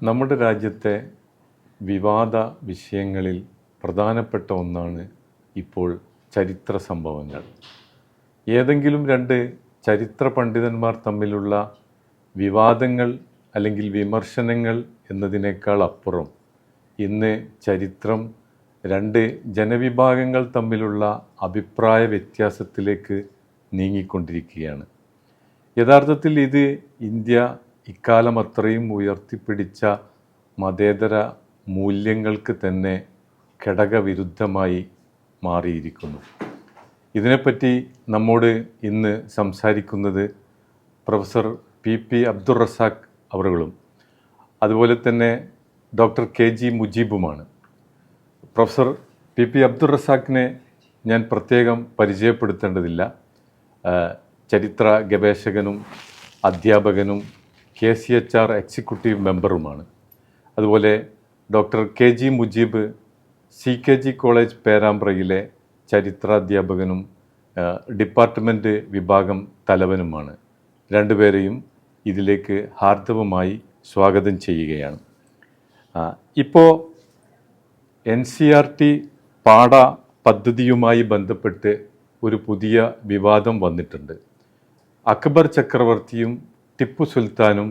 നമ്മുടെ രാജ്യത്തെ വിവാദ വിഷയങ്ങളിൽ പ്രധാനപ്പെട്ട ഒന്നാണ് ഇപ്പോൾ ചരിത്ര സംഭവങ്ങൾ. ഏതെങ്കിലും രണ്ട് ചരിത്ര പണ്ഡിതന്മാർ തമ്മിലുള്ള വിവാദങ്ങൾ അല്ലെങ്കിൽ വിമർശനങ്ങൾ എന്നതിനേക്കാൾ അപ്പുറം ഇന്ന് ചരിത്രം രണ്ട് ജനവിഭാഗങ്ങൾ തമ്മിലുള്ള അഭിപ്രായ വ്യത്യാസത്തിലേക്ക് നീങ്ങിക്കൊണ്ടിരിക്കുകയാണ്. യഥാർത്ഥത്തിൽ ഇത് ഇന്ത്യ ഇക്കാലം അത്രയും ഉയർത്തിപ്പിടിച്ച മതേതര മൂല്യങ്ങൾക്ക് തന്നെ ഘടകവിരുദ്ധമായി മാറിയിരിക്കുന്നു. ഇതിനെപ്പറ്റി നമ്മോട് ഇന്ന് സംസാരിക്കുന്നത് പ്രൊഫസർ പി അബ്ദുൾ റസാഖ് അവറുകളും അതുപോലെ തന്നെ ഡോക്ടർ KG മുജീബുമാണ്. പ്രൊഫസർ പി അബ്ദുൾ റസാഖിനെ ഞാൻ പ്രത്യേകം പരിചയപ്പെടുത്തേണ്ടതില്ല. ചരിത്ര ഗവേഷകനും അധ്യാപകനും KCHR എക്സിക്യൂട്ടീവ് മെമ്പറുമാണ്. അതുപോലെ doctor KG Mujeeb CKG college പേരാമ്പ്രയിലെ ചരിത്രാധ്യാപകനും ഡിപ്പാർട്ട്മെൻറ്റ് വിഭാഗം തലവനുമാണ്. രണ്ടുപേരെയും ഇതിലേക്ക് ഹാർദവമായി സ്വാഗതം ചെയ്യുകയാണ്. ഇപ്പോൾ NCERT പാഠ പദ്ധതിയുമായി ബന്ധപ്പെട്ട് ഒരു പുതിയ വിവാദം വന്നിട്ടുണ്ട്. അക്ബർ ചക്രവർത്തിയും ടിപ്പു സുൽത്താനും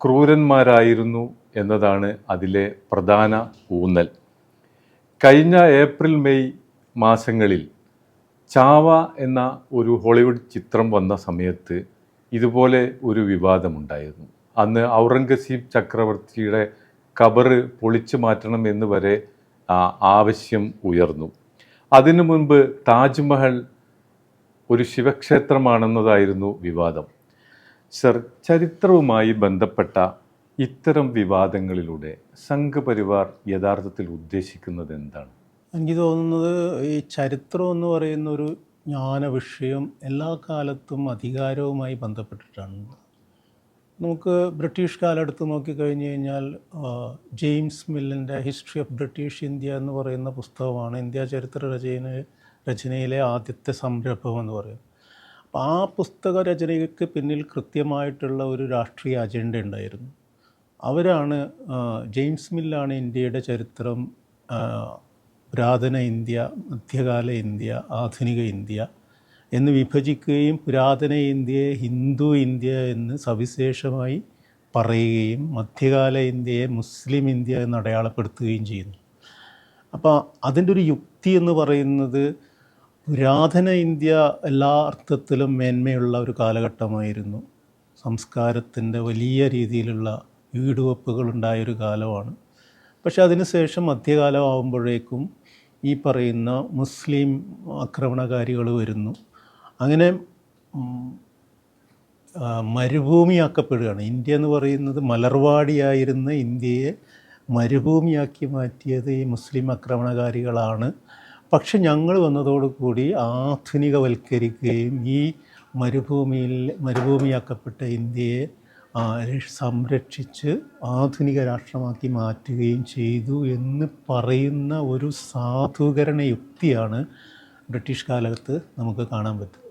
ക്രൂരന്മാരായിരുന്നു എന്നതാണ് അതിലെ പ്രധാന ഊന്നൽ. കഴിഞ്ഞ ഏപ്രിൽ മെയ് മാസങ്ങളിൽ ചാവ എന്ന ഒരു ഹോളിവുഡ് ചിത്രം വന്ന സമയത്ത് ഇതുപോലെ ഒരു വിവാദമുണ്ടായിരുന്നു. അന്ന് ഔറംഗസീബ് ചക്രവർത്തിയുടെ ഖബറ് പൊളിച്ചു മാറ്റണം എന്ന് വരെ ആവശ്യം ഉയർന്നു. അതിനു മുൻപ് താജ്മഹൽ ഒരു ശിവക്ഷേത്രമാണെന്നതായിരുന്നു വിവാദം. സർ, ചരിത്രവുമായി ബന്ധപ്പെട്ട ഇത്തരം വിവാദങ്ങളിലൂടെ സംഘപരിവാർ യഥാർത്ഥത്തിൽ ഉദ്ദേശിക്കുന്നത് എന്താണ്? എനിക്ക് തോന്നുന്നത് ഈ ചരിത്രം എന്ന് പറയുന്ന ഒരു ജ്ഞാന വിഷയം എല്ലാ കാലത്തും അധികാരവുമായി ബന്ധപ്പെട്ടിട്ടാണ്. നമുക്ക് ബ്രിട്ടീഷ് കാലം എടുത്ത് നോക്കിക്കഴിഞ്ഞ് കഴിഞ്ഞാൽ ജെയിംസ് മില്ലിൻ്റെ ഹിസ്റ്ററി ഓഫ് ബ്രിട്ടീഷ് ഇന്ത്യ എന്ന് പറയുന്ന പുസ്തകമാണ് ഇന്ത്യ ചരിത്ര രചനയിലെ ആദ്യത്തെ സംരംഭം എന്ന് പറയും. അപ്പോൾ ആ പുസ്തക രചനയ്ക്ക് പിന്നിൽ കൃത്യമായിട്ടുള്ള ഒരു രാഷ്ട്രീയ അജണ്ട ഉണ്ടായിരുന്നു. അവരാണ് ജെയിംസ് മില്ലാണ് ഇന്ത്യയുടെ ചരിത്രം പുരാതന ഇന്ത്യ, മധ്യകാല ഇന്ത്യ, ആധുനിക ഇന്ത്യ എന്ന് വിഭജിക്കുകയും പുരാതന ഇന്ത്യയെ ഹിന്ദു ഇന്ത്യ എന്ന് സവിശേഷമായി പറയുകയും മധ്യകാല ഇന്ത്യയെ മുസ്ലിം ഇന്ത്യ എന്ന് അടയാളപ്പെടുത്തുകയും ചെയ്യുന്നു. അപ്പോൾ അതിൻ്റെ ഒരു യുക്തി എന്ന് പറയുന്നത് പുരാതന ഇന്ത്യ എല്ലാ അർത്ഥത്തിലും മേന്മയുള്ള ഒരു കാലഘട്ടമായിരുന്നു. സംസ്കാരത്തിൻ്റെ വലിയ രീതിയിലുള്ള ഈടുവെപ്പുകളുണ്ടായൊരു കാലമാണ്. പക്ഷെ അതിനുശേഷം മധ്യകാലമാകുമ്പോഴേക്കും ഈ പറയുന്ന മുസ്ലിം ആക്രമണകാരികൾ വരുന്നു. അങ്ങനെ മരുഭൂമിയാക്കപ്പെടുകയാണ്. ഇന്ത്യ എന്ന് പറയുന്നത് മലർവാടിയായിരുന്ന ഇന്ത്യയെ മരുഭൂമിയാക്കി മാറ്റിയത് ഈ മുസ്ലിം ആക്രമണകാരികളാണ്. പക്ഷെ ഞങ്ങൾ വന്നതോടുകൂടി ആധുനികവൽക്കരിക്കുകയും ഈ മരുഭൂമിയാക്കപ്പെട്ട ഇന്ത്യയെ സംരക്ഷിച്ച് ആധുനിക രാഷ്ട്രമാക്കി മാറ്റുകയും ചെയ്തു എന്ന് പറയുന്ന ഒരു സാധൂകരണ യുക്തിയാണ് ബ്രിട്ടീഷ് കാലത്ത് നമുക്ക് കാണാൻ പറ്റും.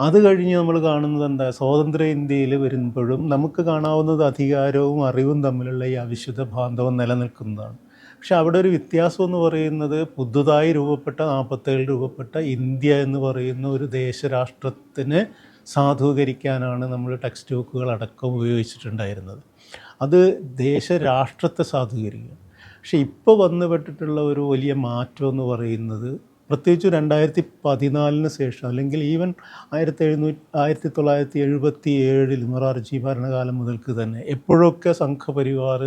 അത് കഴിഞ്ഞ് നമ്മൾ കാണുന്നത് എന്താ, സ്വതന്ത്ര ഇന്ത്യയിൽ വരുമ്പോഴും നമുക്ക് കാണാവുന്നത് അധികാരവും അറിവും തമ്മിലുള്ള ഈ അവിശുദ്ധ ബാന്ധവം നിലനിൽക്കുന്നതാണ്. പക്ഷെ അവിടെ ഒരു വ്യത്യാസം എന്ന് പറയുന്നത് പുതുതായി 47 രൂപപ്പെട്ട ഇന്ത്യ എന്ന് പറയുന്ന ഒരു ദേശരാഷ്ട്രത്തിന് സാധൂകരിക്കാനാണ് നമ്മൾ ടെക്സ്റ്റ് ബുക്കുകൾ അടക്കം ഉപയോഗിച്ചിട്ടുണ്ടായിരുന്നത്. അത് ദേശരാഷ്ട്രത്തെ സാധൂകരിക്കുക. പക്ഷെ ഇപ്പോൾ വന്നുപെട്ടിട്ടുള്ള ഒരു വലിയ മാറ്റം എന്ന് പറയുന്നത് പ്രത്യേകിച്ച് 2014 ശേഷം അല്ലെങ്കിൽ ഈവൻ 1977 മൊറാർജി ഭരണകാലം മുതൽക്ക് തന്നെ എപ്പോഴൊക്കെ സംഘപരിവാർ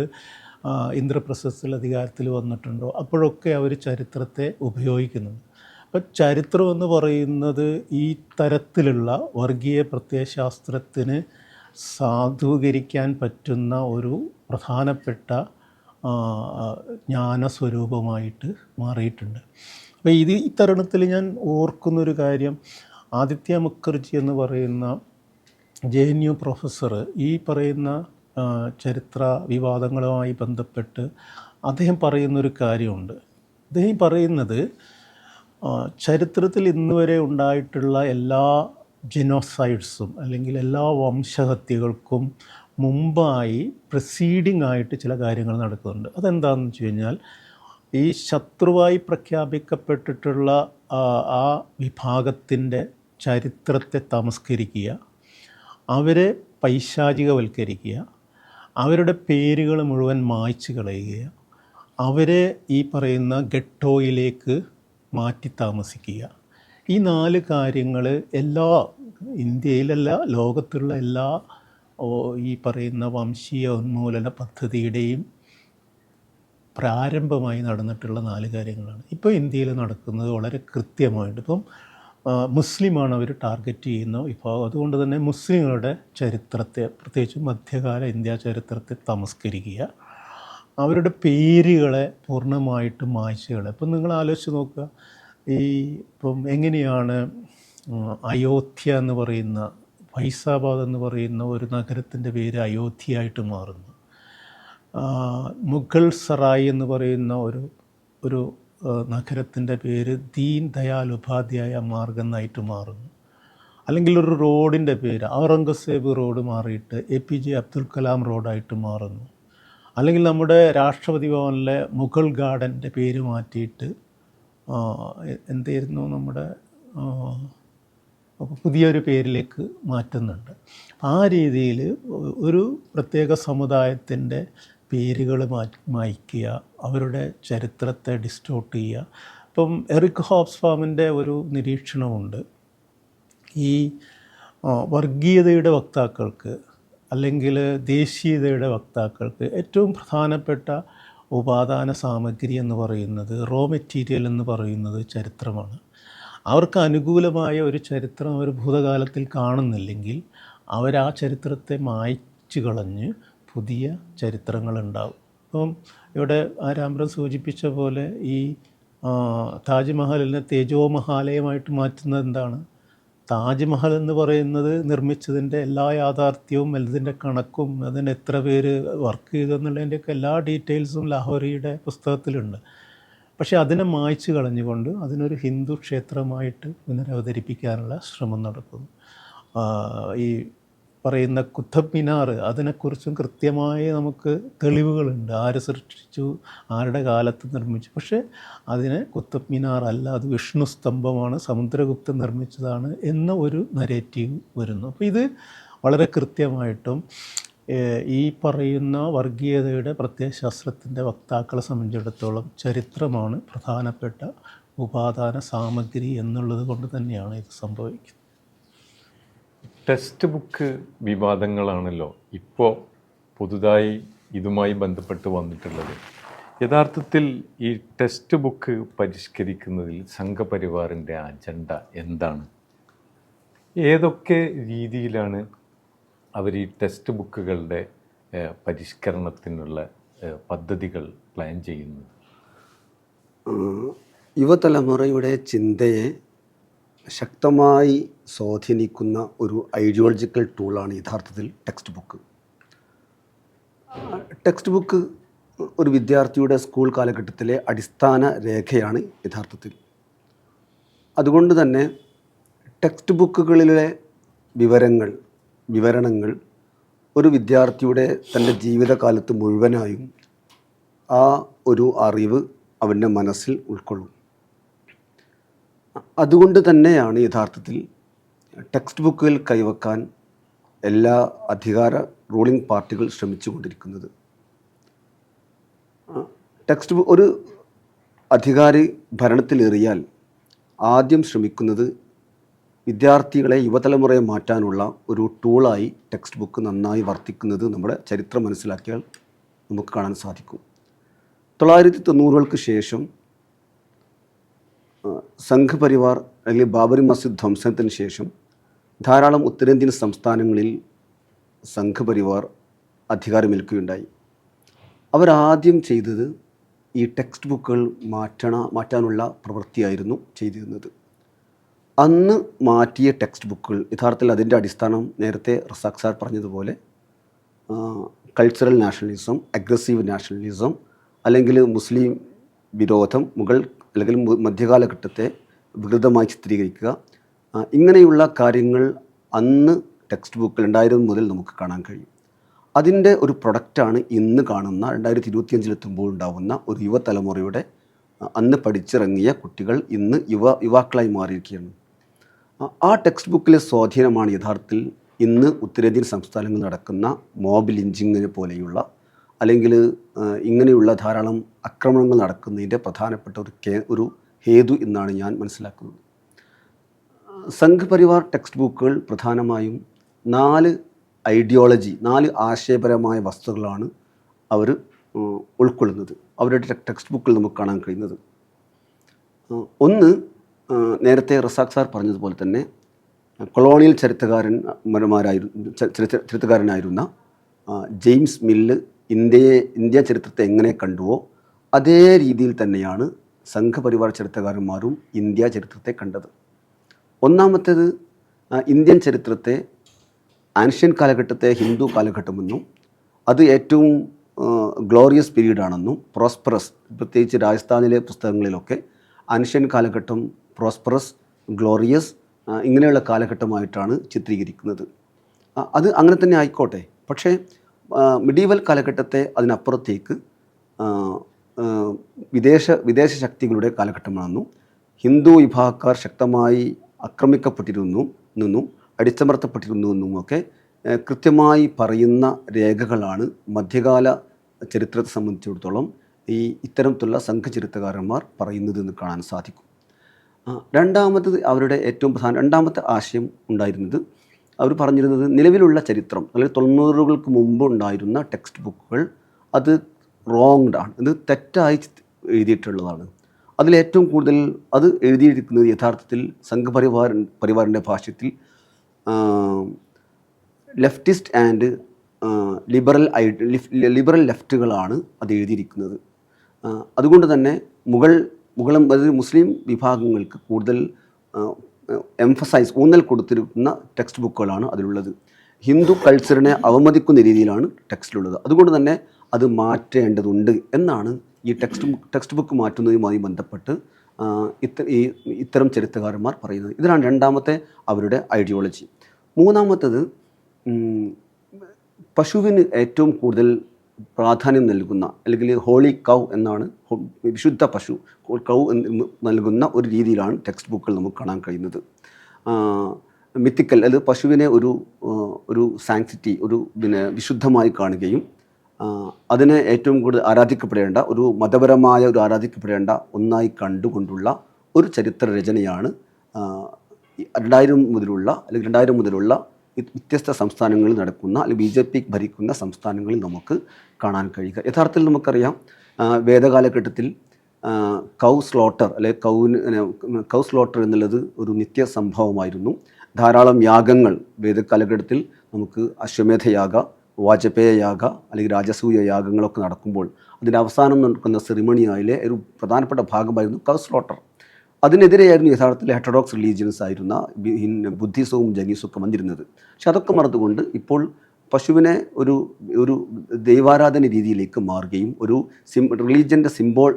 ഇന്ദ്രപ്രസ്ഥത്തിൽ അധികാരത്തിൽ വന്നിട്ടുണ്ടോ അപ്പോഴൊക്കെ അവർ ചരിത്രത്തെ ഉപയോഗിക്കുന്നുണ്ട്. അപ്പം ചരിത്രം എന്ന് പറയുന്നത് ഈ തരത്തിലുള്ള വർഗീയ പ്രത്യയശാസ്ത്രത്തിന് സാധൂകരിക്കാൻ പറ്റുന്ന ഒരു പ്രധാനപ്പെട്ട ജ്ഞാനസ്വരൂപമായിട്ട് മാറിയിട്ടുണ്ട്. അപ്പോൾ ഈ തരുണത്തിൽ ഞാൻ ഓർക്കുന്നൊരു കാര്യം, ആദിത്യ മുഖർജി എന്ന് പറയുന്ന JNU പ്രൊഫസർ ഈ പറയുന്ന ചരിത്ര വിവാദങ്ങളുമായി ബന്ധപ്പെട്ട് അദ്ദേഹം പറയുന്നൊരു കാര്യമുണ്ട്. അദ്ദേഹം പറയുന്നത് ചരിത്രത്തിൽ ഇന്നുവരെ ഉണ്ടായിട്ടുള്ള എല്ലാ ജനോസൈഡ്സും അല്ലെങ്കിൽ എല്ലാ വംശഹത്യകൾക്കും മുമ്പായി പ്രസീഡിംഗ് ആയിട്ട് ചില കാര്യങ്ങൾ നടക്കുന്നുണ്ട്. അതെന്താണെന്ന് വെച്ച് കഴിഞ്ഞാൽ ഈ ശത്രുവായി പ്രഖ്യാപിക്കപ്പെട്ടിട്ടുള്ള ആ വിഭാഗത്തിൻ്റെ ചരിത്രത്തെ തമസ്കരിക്കുക, അവരെ പൈശാചികവൽക്കരിക്കുക, അവരുടെ പേരുകൾ മുഴുവൻ മായ്ച്ചു കളയുക, അവരെ ഈ പറയുന്ന ഗെട്ടോയിലേക്ക് മാറ്റി താമസിക്കുക. ഈ 4 കാര്യങ്ങൾ എല്ലാ ഇന്ത്യയിലല്ല, ലോകത്തുള്ള എല്ലാ ഈ പറയുന്ന വംശീയ ഉന്മൂലന പദ്ധതിയുടെയും പ്രാരംഭമായി നടന്നിട്ടുള്ള 4 കാര്യങ്ങളാണ്. ഇപ്പോൾ ഇന്ത്യയിൽ നടക്കുന്നത് വളരെ കൃത്യമായിട്ട്. ഇപ്പം മുസ്ലിമാണ് അവർ ടാർഗറ്റ് ചെയ്യുന്ന വിഭാഗം. അതുകൊണ്ട് തന്നെ മുസ്ലിങ്ങളുടെ ചരിത്രത്തെ, പ്രത്യേകിച്ച് മധ്യകാല ഇന്ത്യ ചരിത്രത്തെ തമസ്കരിക്കുക, അവരുടെ പേരുകളെ പൂർണ്ണമായിട്ട് മായ്ച്ചു കളയുക. ഇപ്പം നിങ്ങൾ ആലോചിച്ച് നോക്കുക, ഇപ്പം എങ്ങനെയാണ് അയോധ്യ എന്ന് പറയുന്ന, ഫൈസാബാദ് എന്ന് പറയുന്ന ഒരു നഗരത്തിൻ്റെ പേര് അയോധ്യയായിട്ട് മാറുന്നു. മുഗൾ സറായി എന്ന് പറയുന്ന ഒരു നഗരത്തിൻ്റെ പേര് ദീൻ ദയാൽ ഉപാധ്യായ മാർഗ് എന്നായിട്ട് മാറുന്നു. അല്ലെങ്കിൽ ഒരു റോഡിൻ്റെ പേര് ഔറംഗസേബ് റോഡ് മാറിയിട്ട് APJ അബ്ദുൽ കലാം റോഡായിട്ട് മാറുന്നു. അല്ലെങ്കിൽ നമ്മുടെ രാഷ്ട്രപതി ഭവനിലെ മുഗൾ ഗാർഡൻ്റെ പേര് മാറ്റിയിട്ട് എന്തായിരുന്നു നമ്മുടെ പുതിയൊരു പേരിലേക്ക് മാറ്റുന്നുണ്ട്. ആ രീതിയിൽ ഒരു പ്രത്യേക സമുദായത്തിൻ്റെ പേരുകൾ മായ്ക്കുക, അവരുടെ ചരിത്രത്തെ ഡിസ്റ്റോർട്ട് ചെയ്യുക. ഇപ്പം എറിക് ഹോബ്സ്ബാമിൻ്റെ ഒരു നിരീക്ഷണമുണ്ട്. ഈ വർഗീയതയുടെ വക്താക്കൾക്ക് അല്ലെങ്കിൽ ദേശീയതയുടെ വക്താക്കൾക്ക് ഏറ്റവും പ്രധാനപ്പെട്ട ഉപാദാന സാമഗ്രി എന്ന് പറയുന്നത്, റോ മെറ്റീരിയൽ എന്ന് പറയുന്നത് ചരിത്രമാണ്. അവർക്ക് അനുകൂലമായ ഒരു ചരിത്രം അവർ ഭൂതകാലത്തിൽ കാണുന്നില്ലെങ്കിൽ അവർ ആ ചരിത്രത്തെ മായ്ച്ചു കളഞ്ഞ് പുതിയ ചരിത്രങ്ങളുണ്ടാവും. അപ്പം ഇവിടെ ആരാമ്പ്രം സൂചിപ്പിച്ച പോലെ ഈ താജ്മഹലിനെ തേജോമഹാലയമായിട്ട് മാറ്റുന്നത് എന്താണ്? താജ്മഹൽ എന്ന് പറയുന്നത് നിർമ്മിച്ചതിൻ്റെ എല്ലാ യാഥാർത്ഥ്യവും, അതിൻ്റെ കണക്കും, അതിന് എത്ര പേര് വർക്ക് ചെയ്തു എന്നുള്ളതിൻ്റെയൊക്കെ എല്ലാ ഡീറ്റെയിൽസും ലാഹോറിയുടെ പുസ്തകത്തിലുണ്ട്. പക്ഷേ അതിനെ മായ്ച്ചു കളഞ്ഞുകൊണ്ട് അതിനൊരു ഹിന്ദു ക്ഷേത്രമായിട്ട് പുനരവതരിപ്പിക്കാനുള്ള ശ്രമം നടക്കുന്നു. ഈ പറയുന്ന കുത്തബ് മിനാർ, അതിനെക്കുറിച്ചും കൃത്യമായി നമുക്ക് തെളിവുകളുണ്ട്. ആര് സൃഷ്ടിച്ചു, ആരുടെ കാലത്ത് നിർമ്മിച്ചു. പക്ഷേ അതിനെ കുത്തബ് മിനാർ അല്ല, അത് വിഷ്ണു സ്തംഭമാണ്, സമുദ്രഗുപ്തൻ നിർമ്മിച്ചതാണ് എന്ന ഒരു നരേറ്റീവ് വരുന്നു. അപ്പോൾ ഇത് വളരെ കൃത്യമായിട്ടും ഈ പറയുന്ന വർഗീയതയുടെ പ്രത്യയശാസ്ത്രത്തിൻ്റെ വക്താക്കളെ സംബന്ധിച്ചിടത്തോളം ചരിത്രമാണ് പ്രധാനപ്പെട്ട ഉപാദാന സാമഗ്രി എന്നുള്ളത് കൊണ്ട് തന്നെയാണ് ഇത് സംഭവിക്കുന്നത്. ടെക്സ്റ്റ് ബുക്ക് വിവാദങ്ങളാണല്ലോ ഇപ്പോൾ പുതുതായി ഇതുമായി ബന്ധപ്പെട്ട് വന്നിട്ടുള്ളത്. യഥാർത്ഥത്തിൽ ഈ ടെക്സ്റ്റ് ബുക്ക് പരിഷ്കരിക്കുന്നതിൽ സംഘപരിവാറിൻ്റെ അജണ്ട എന്താണ്? ഏതൊക്കെ രീതിയിലാണ് അവർ ഈ ടെക്സ്റ്റ് ബുക്കുകളുടെ പരിഷ്കരണത്തിനുള്ള പദ്ധതികൾ പ്ലാൻ ചെയ്യുന്നത്? യുവതലമുറയുടെ ചിന്തയെ ശക്തമായി സ്വാധീനിക്കുന്ന ഒരു ഐഡിയോളജിക്കൽ ടൂളാണ് യഥാർത്ഥത്തിൽ ടെക്സ്റ്റ് ബുക്ക്. ടെക്സ്റ്റ് ബുക്ക് ഒരു വിദ്യാർത്ഥിയുടെ സ്കൂൾ കാലഘട്ടത്തിലെ അടിസ്ഥാന രേഖയാണ് യഥാർത്ഥത്തിൽ. അതുകൊണ്ട് തന്നെ ടെക്സ്റ്റ് ബുക്കുകളിലെ വിവരണങ്ങൾ ഒരു വിദ്യാർത്ഥിയുടെ തൻ്റെ ജീവിതകാലത്ത് മുഴുവനായും ആ ഒരു അറിവ് അവൻ്റെ മനസ്സിൽ ഉൾക്കൊള്ളും. അതുകൊണ്ട് തന്നെയാണ് യഥാർത്ഥത്തിൽ ടെക്സ്റ്റ് ബുക്കുകൾ കൈവക്കാൻ എല്ലാ അധികാര റൂളിംഗ് പാർട്ടികൾ ശ്രമിച്ചുകൊണ്ടിരിക്കുന്നത്. ടെക്സ്റ്റ് ബുക്ക് ഒരു അധികാരി ഭരണത്തിലേറിയാൽ ആദ്യം ശ്രമിക്കുന്നത് വിദ്യാർത്ഥികളെ, യുവതലമുറയെ മാറ്റാനുള്ള ഒരു ടൂളായി ടെക്സ്റ്റ് ബുക്ക് നന്നായി വർത്തിക്കുന്നത് നമ്മുടെ ചരിത്രം മനസ്സിലാക്കിയാൽ നമുക്ക് കാണാൻ സാധിക്കും. 1990-കൾക്ക് ശേഷം സംഘപരിവാർ അല്ലെങ്കിൽ ബാബറി മസ്ജിദ് ധ്വംസനത്തിന് ശേഷം ധാരാളം ഉത്തരേന്ത്യൻ സംസ്ഥാനങ്ങളിൽ സംഘപരിവാർ അധികാരമേൽക്കുകയുണ്ടായി. അവരാദ്യം ചെയ്തത് ഈ ടെക്സ്റ്റ് ബുക്കുകൾ മാറ്റാനുള്ള പ്രവൃത്തിയായിരുന്നു ചെയ്തിരുന്നത്. അന്ന് മാറ്റിയ ടെക്സ്റ്റ് ബുക്കുകൾ യഥാർത്ഥത്തിൽ അതിൻ്റെ അടിസ്ഥാനം നേരത്തെ റസാഖ് സാർ പറഞ്ഞതുപോലെ കൾച്ചറൽ നാഷണലിസം, അഗ്രസീവ് നാഷണലിസം, അല്ലെങ്കിൽ മുസ്ലിം വിരോധം, മുഗൾ അല്ലെങ്കിൽ മധ്യകാലഘട്ടത്തെ വികൃതമായി ചിത്രീകരിക്കുക, ഇങ്ങനെയുള്ള കാര്യങ്ങൾ അന്ന് ടെക്സ്റ്റ് ബുക്കിൽ 2000 മുതൽ നമുക്ക് കാണാൻ കഴിയും. അതിൻ്റെ ഒരു പ്രൊഡക്റ്റാണ് ഇന്ന് കാണുന്ന 2025 ഉണ്ടാകുന്ന ഒരു യുവതലമുറയുടെ അന്ന് പഠിച്ചിറങ്ങിയ കുട്ടികൾ ഇന്ന് യുവാക്കളായി മാറിയിരിക്കുകയാണ്. ആ ടെക്സ്റ്റ് ബുക്കിലെ സ്വാധീനമാണ് യഥാർത്ഥത്തിൽ ഇന്ന് ഉത്തരേന്ത്യൻ സംസ്ഥാനങ്ങളിൽ നടക്കുന്ന മോബ് ലിഞ്ചിങ്ങിനെ പോലെയുള്ള അല്ലെങ്കിൽ ഇങ്ങനെയുള്ള ധാരാളം ആക്രമണങ്ങൾ നടക്കുന്നതിൻ്റെ പ്രധാനപ്പെട്ട ഒരു ഹേതു എന്നാണ് ഞാൻ മനസ്സിലാക്കുന്നത്. സംഘ് പരിവാർ ടെക്സ്റ്റ് ബുക്കുകൾ പ്രധാനമായും 4 ആശയപരമായ വസ്തുക്കളാണ് അവർ ഉൾക്കൊള്ളുന്നത്. അവരുടെ ടെക്സ്റ്റ് ബുക്കിൽ നമുക്ക് കാണാൻ കഴിയുന്നത് ഒന്ന്, നേരത്തെ റസാഖ് സാർ പറഞ്ഞതുപോലെ തന്നെ കൊളോണിയൽ ചരിത്രകാരനായിരുന്ന ജെയിംസ് മില്ല് ഇന്ത്യ ചരിത്രത്തെ എങ്ങനെ കണ്ടുവോ അതേ രീതിയിൽ തന്നെയാണ് സംഘപരിവാർ ചരിത്രകാരന്മാരും ഇന്ത്യ ചരിത്രത്തെ കണ്ടത്. ഒന്നാമത്തേത്, ഇന്ത്യൻ ചരിത്രത്തെ ആൻഷ്യൻ കാലഘട്ടത്തെ ഹിന്ദു കാലഘട്ടമെന്നും അത് ഏറ്റവും ഗ്ലോറിയസ് പീരീഡാണെന്നും പ്രോസ്പെറസ്, പ്രത്യേകിച്ച് രാജസ്ഥാനിലെ പുസ്തകങ്ങളിലൊക്കെ ആൻഷ്യൻ കാലഘട്ടം പ്രോസ്പെറസ്, ഗ്ലോറിയസ് ഇങ്ങനെയുള്ള കാലഘട്ടമായിട്ടാണ് ചിത്രീകരിക്കുന്നത്. അത് അങ്ങനെ തന്നെ ആയിക്കോട്ടെ. പക്ഷേ മിഡീവൽ കാലഘട്ടത്തെ അതിനപ്പുറത്തേക്ക് വിദേശ ശക്തികളുടെ കാലഘട്ടമാണെന്നും ഹിന്ദു വിഭാഗക്കാർ ശക്തമായി ആക്രമിക്കപ്പെട്ടിരുന്നും അടിച്ചമർത്തപ്പെട്ടിരുന്നുവെന്നുമൊക്കെ കൃത്യമായി പറയുന്ന രേഖകളാണ് മധ്യകാല ചരിത്രത്തെ സംബന്ധിച്ചിടത്തോളം ഇത്തരത്തിലുള്ള സംഘചരിത്രകാരന്മാർ പറയുന്നത് എന്ന് കാണാൻ സാധിക്കും. രണ്ടാമത്തെ ആശയം ഉണ്ടായിരുന്നത്, അവർ പറഞ്ഞിരുന്നത് നിലവിലുള്ള ചരിത്രം അല്ലെങ്കിൽ 90കളുടെ മുമ്പ് ഉണ്ടായിരുന്ന ടെക്സ്റ്റ് ബുക്കുകൾ അത് റോങ്ഡ് ആണ്, ഇത് തെറ്റായി എഴുതിയിട്ടുള്ളതാണ്. അതിലേറ്റവും കൂടുതൽ അത് എഴുതിയിരിക്കുന്നത് യഥാർത്ഥത്തിൽ സംഘപരിവാറിൻ്റെ ഭാഷ്യത്തിൽ ലെഫ്റ്റിസ്റ്റ് ആൻഡ് ലിബറൽ ലെഫ്റ്റുകളാണ് അത് എഴുതിയിരിക്കുന്നത്. അതുകൊണ്ട് തന്നെ മുസ്ലിം വിഭാഗങ്ങൾക്ക് കൂടുതൽ ഊന്നൽ കൊടുത്തിരിക്കുന്ന ടെക്സ്റ്റ് ബുക്കുകളാണ് അതിലുള്ളത്. ഹിന്ദു കൾച്ചറിനെ അവമതിക്കുന്ന രീതിയിലാണ് ടെക്സ്റ്റിലുള്ളത്. അതുകൊണ്ട് തന്നെ അത് മാറ്റേണ്ടതുണ്ട് എന്നാണ് ഈ ടെക്സ്റ്റ് ബുക്ക് മാറ്റുന്നതുമായി ബന്ധപ്പെട്ട് ഇത്തരം ചരിത്രകാരന്മാർ പറയുന്നത്. ഇതിനാണ് രണ്ടാമത്തെ അവരുടെ ഐഡിയോളജി. മൂന്നാമത്തേത്, പശുവിന് ഏറ്റവും കൂടുതൽ പ്രാധാന്യം നൽകുന്ന അല്ലെങ്കിൽ ഹോളി കൗ എന്നാണ്, വിശുദ്ധ പശു കൗ നൽകുന്ന ഒരു രീതിയിലാണ് ടെക്സ്റ്റ് ബുക്കുകൾ നമുക്ക് കാണാൻ കഴിയുന്നത്. മിത്തിക്കൽ, അത് പശുവിനെ ഒരു സാങ്ക്ടിറ്റി, വിശുദ്ധമായി കാണുകയും അതിനെ ഏറ്റവും കൂടുതൽ ആരാധിക്കപ്പെടേണ്ട മതപരമായ ആരാധിക്കപ്പെടേണ്ട ഒന്നായി കണ്ടുകൊണ്ടുള്ള ഒരു ചരിത്ര രചനയാണ് 2000 മുതലുള്ള വ്യത്യസ്ത സംസ്ഥാനങ്ങളിൽ നടക്കുന്ന അല്ലെങ്കിൽ BJP ഭരിക്കുന്ന സംസ്ഥാനങ്ങളിൽ നമുക്ക് കാണാൻ കഴിയുക. യഥാർത്ഥത്തിൽ നമുക്കറിയാം, വേദകാലഘട്ടത്തിൽ കൗ സ്ലോട്ടർ എന്നുള്ളത് ഒരു നിത്യ സംഭവമായിരുന്നു. ധാരാളം യാഗങ്ങൾ വേദകാലഘട്ടത്തിൽ നമുക്ക് അശ്വമേധയാഗ, വാജപേയയാഗ അല്ലെങ്കിൽ രാജസൂയ യാഗങ്ങളൊക്കെ നടക്കുമ്പോൾ അതിൻ്റെ അവസാനം നടക്കുന്ന സെറിമണിയിലെ ഒരു പ്രധാനപ്പെട്ട ഭാഗമായിരുന്നു കൗ സ്ലോട്ടർ. അതിനെതിരെയായിരുന്നു യഥാർത്ഥത്തിൽ ഹെറ്ററോഡോക്സ് റിലീജിയൻസ് ആയിരുന്ന ബുദ്ധിസവും ജൈനിസവും ഒക്കെ വന്നിരുന്നത്. പക്ഷെ അതൊക്കെ മറന്നുകൊണ്ട് ഇപ്പോൾ പശുവിനെ ഒരു ദൈവാരാധന രീതിയിലേക്ക് മാറുകയും റിലീജിയൻ്റെ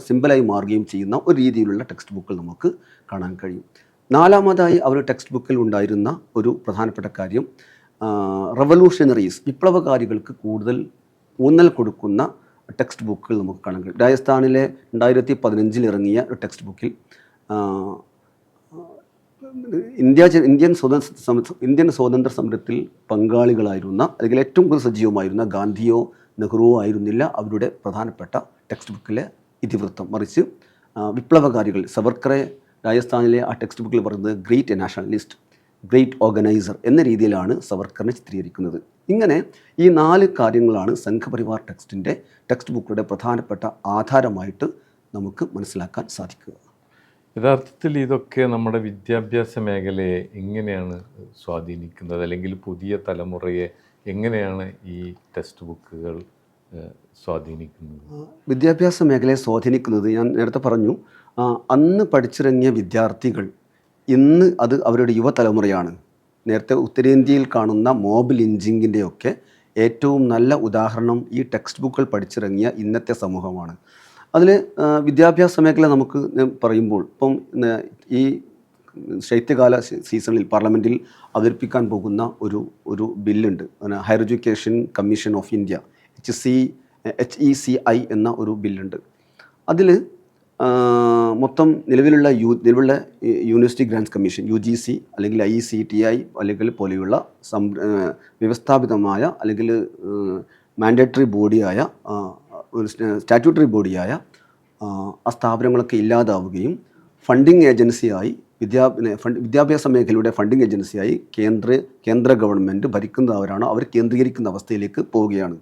സിമ്പലായി മാറുകയും ചെയ്യുന്ന ഒരു രീതിയിലുള്ള ടെക്സ്റ്റ് ബുക്കുകൾ നമുക്ക് കാണാൻ കഴിയും. നാലാമതായി അവർ ടെക്സ്റ്റ് ബുക്കിൽ ഉണ്ടായിരുന്ന ഒരു പ്രധാനപ്പെട്ട കാര്യം, റവല്യൂഷണറീസ്, വിപ്ലവകാരികൾക്ക് കൂടുതൽ ഊന്നൽ കൊടുക്കുന്ന ടെക്സ്റ്റ് ബുക്കുകൾ നമുക്ക് കാണാൻ കഴിയും. രാജസ്ഥാനിലെ 2015 ഇറങ്ങിയ ഒരു ടെക്സ്റ്റ് ബുക്കിൽ ഇന്ത്യൻ സ്വാതന്ത്ര്യ സമരത്തിൽ പങ്കാളികളായിരുന്ന അല്ലെങ്കിൽ ഏറ്റവും കൂടുതൽ സജീവമായിരുന്ന ഗാന്ധിയോ നെഹ്റുവോ ആയിരുന്നില്ല അവരുടെ പ്രധാനപ്പെട്ട ടെക്സ്റ്റ് ബുക്കിലെ ഇതിവൃത്തം. മറിച്ച് വിപ്ലവകാരികൾ, സവർക്കറെ രാജസ്ഥാനിലെ ആ ടെക്സ്റ്റ് ബുക്കിൽ പറയുന്നത് ഗ്രേറ്റ് നാഷണലിസ്റ്റ്, ഗ്രേറ്റ് ഓർഗനൈസർ എന്ന രീതിയിലാണ് സവർക്കറിനെ ചിത്രീകരിക്കുന്നത്. ഇങ്ങനെ ഈ 4 കാര്യങ്ങളാണ് സംഘപരിവാർ ടെക്സ്റ്റ് ബുക്കുകളുടെ പ്രധാനപ്പെട്ട ആധാരമായിട്ട് നമുക്ക് മനസ്സിലാക്കാൻ സാധിക്കുക. യഥാർത്ഥത്തിൽ ഇതൊക്കെ നമ്മുടെ വിദ്യാഭ്യാസ മേഖലയെ എങ്ങനെയാണ് സ്വാധീനിക്കുന്നത്, അല്ലെങ്കിൽ പുതിയ തലമുറയെ എങ്ങനെയാണ് ഈ ടെക്സ്റ്റ് ബുക്കുകൾ സ്വാധീനിക്കുന്നത്? വിദ്യാഭ്യാസ മേഖലയെ സ്വാധീനിക്കുന്നത് ഞാൻ നേരത്തെ പറഞ്ഞു. അന്ന് പഠിച്ചിറങ്ങിയ വിദ്യാർത്ഥികൾ ഇന്ന് അത് അവരുടെ യുവതലമുറയാണ്. നേരത്തെ ഉത്തരേന്ത്യയിൽ കാണുന്ന മോബ് ലിഞ്ചിങ്ങിൻ്റെയൊക്കെ ഏറ്റവും നല്ല ഉദാഹരണം ഈ ടെക്സ്റ്റ് ബുക്കുകൾ പഠിച്ചിറങ്ങിയ ഇന്നത്തെ സമൂഹമാണ്. അതിൽ വിദ്യാഭ്യാസ മേഖല നമുക്ക് പറയുമ്പോൾ ഇപ്പം ഈ ശൈത്യകാല സീസണിൽ പാർലമെൻറ്റിൽ അവതരിപ്പിക്കാൻ പോകുന്ന ഒരു ബില്ലുണ്ട്. Higher education commission of India, HECI എന്ന ഒരു ബില്ലുണ്ട്. അതിൽ മൊത്തം നിലവിലുള്ള യൂണിവേഴ്സിറ്റി ഗ്രാൻസ് കമ്മീഷൻ UGC അല്ലെങ്കിൽ ICTI അല്ലെങ്കിൽ പോലെയുള്ള വ്യവസ്ഥാപിതമായ അല്ലെങ്കിൽ മാൻഡേറ്ററി ബോഡിയായ സ്റ്റാറ്റ്യൂട്ടറി ബോഡിയായ ആ സ്ഥാപനങ്ങളൊക്കെ ഇല്ലാതാവുകയും ഫണ്ടിങ് ഏജൻസിയായി വിദ്യാഭ്യാസ മേഖലയുടെ ഫണ്ടിങ് ഏജൻസിയായി കേന്ദ്ര ഗവൺമെൻറ് ഭരിക്കുന്നവരാണോ അവർ കേന്ദ്രീകരിക്കുന്ന അവസ്ഥയിലേക്ക് പോവുകയാണ്.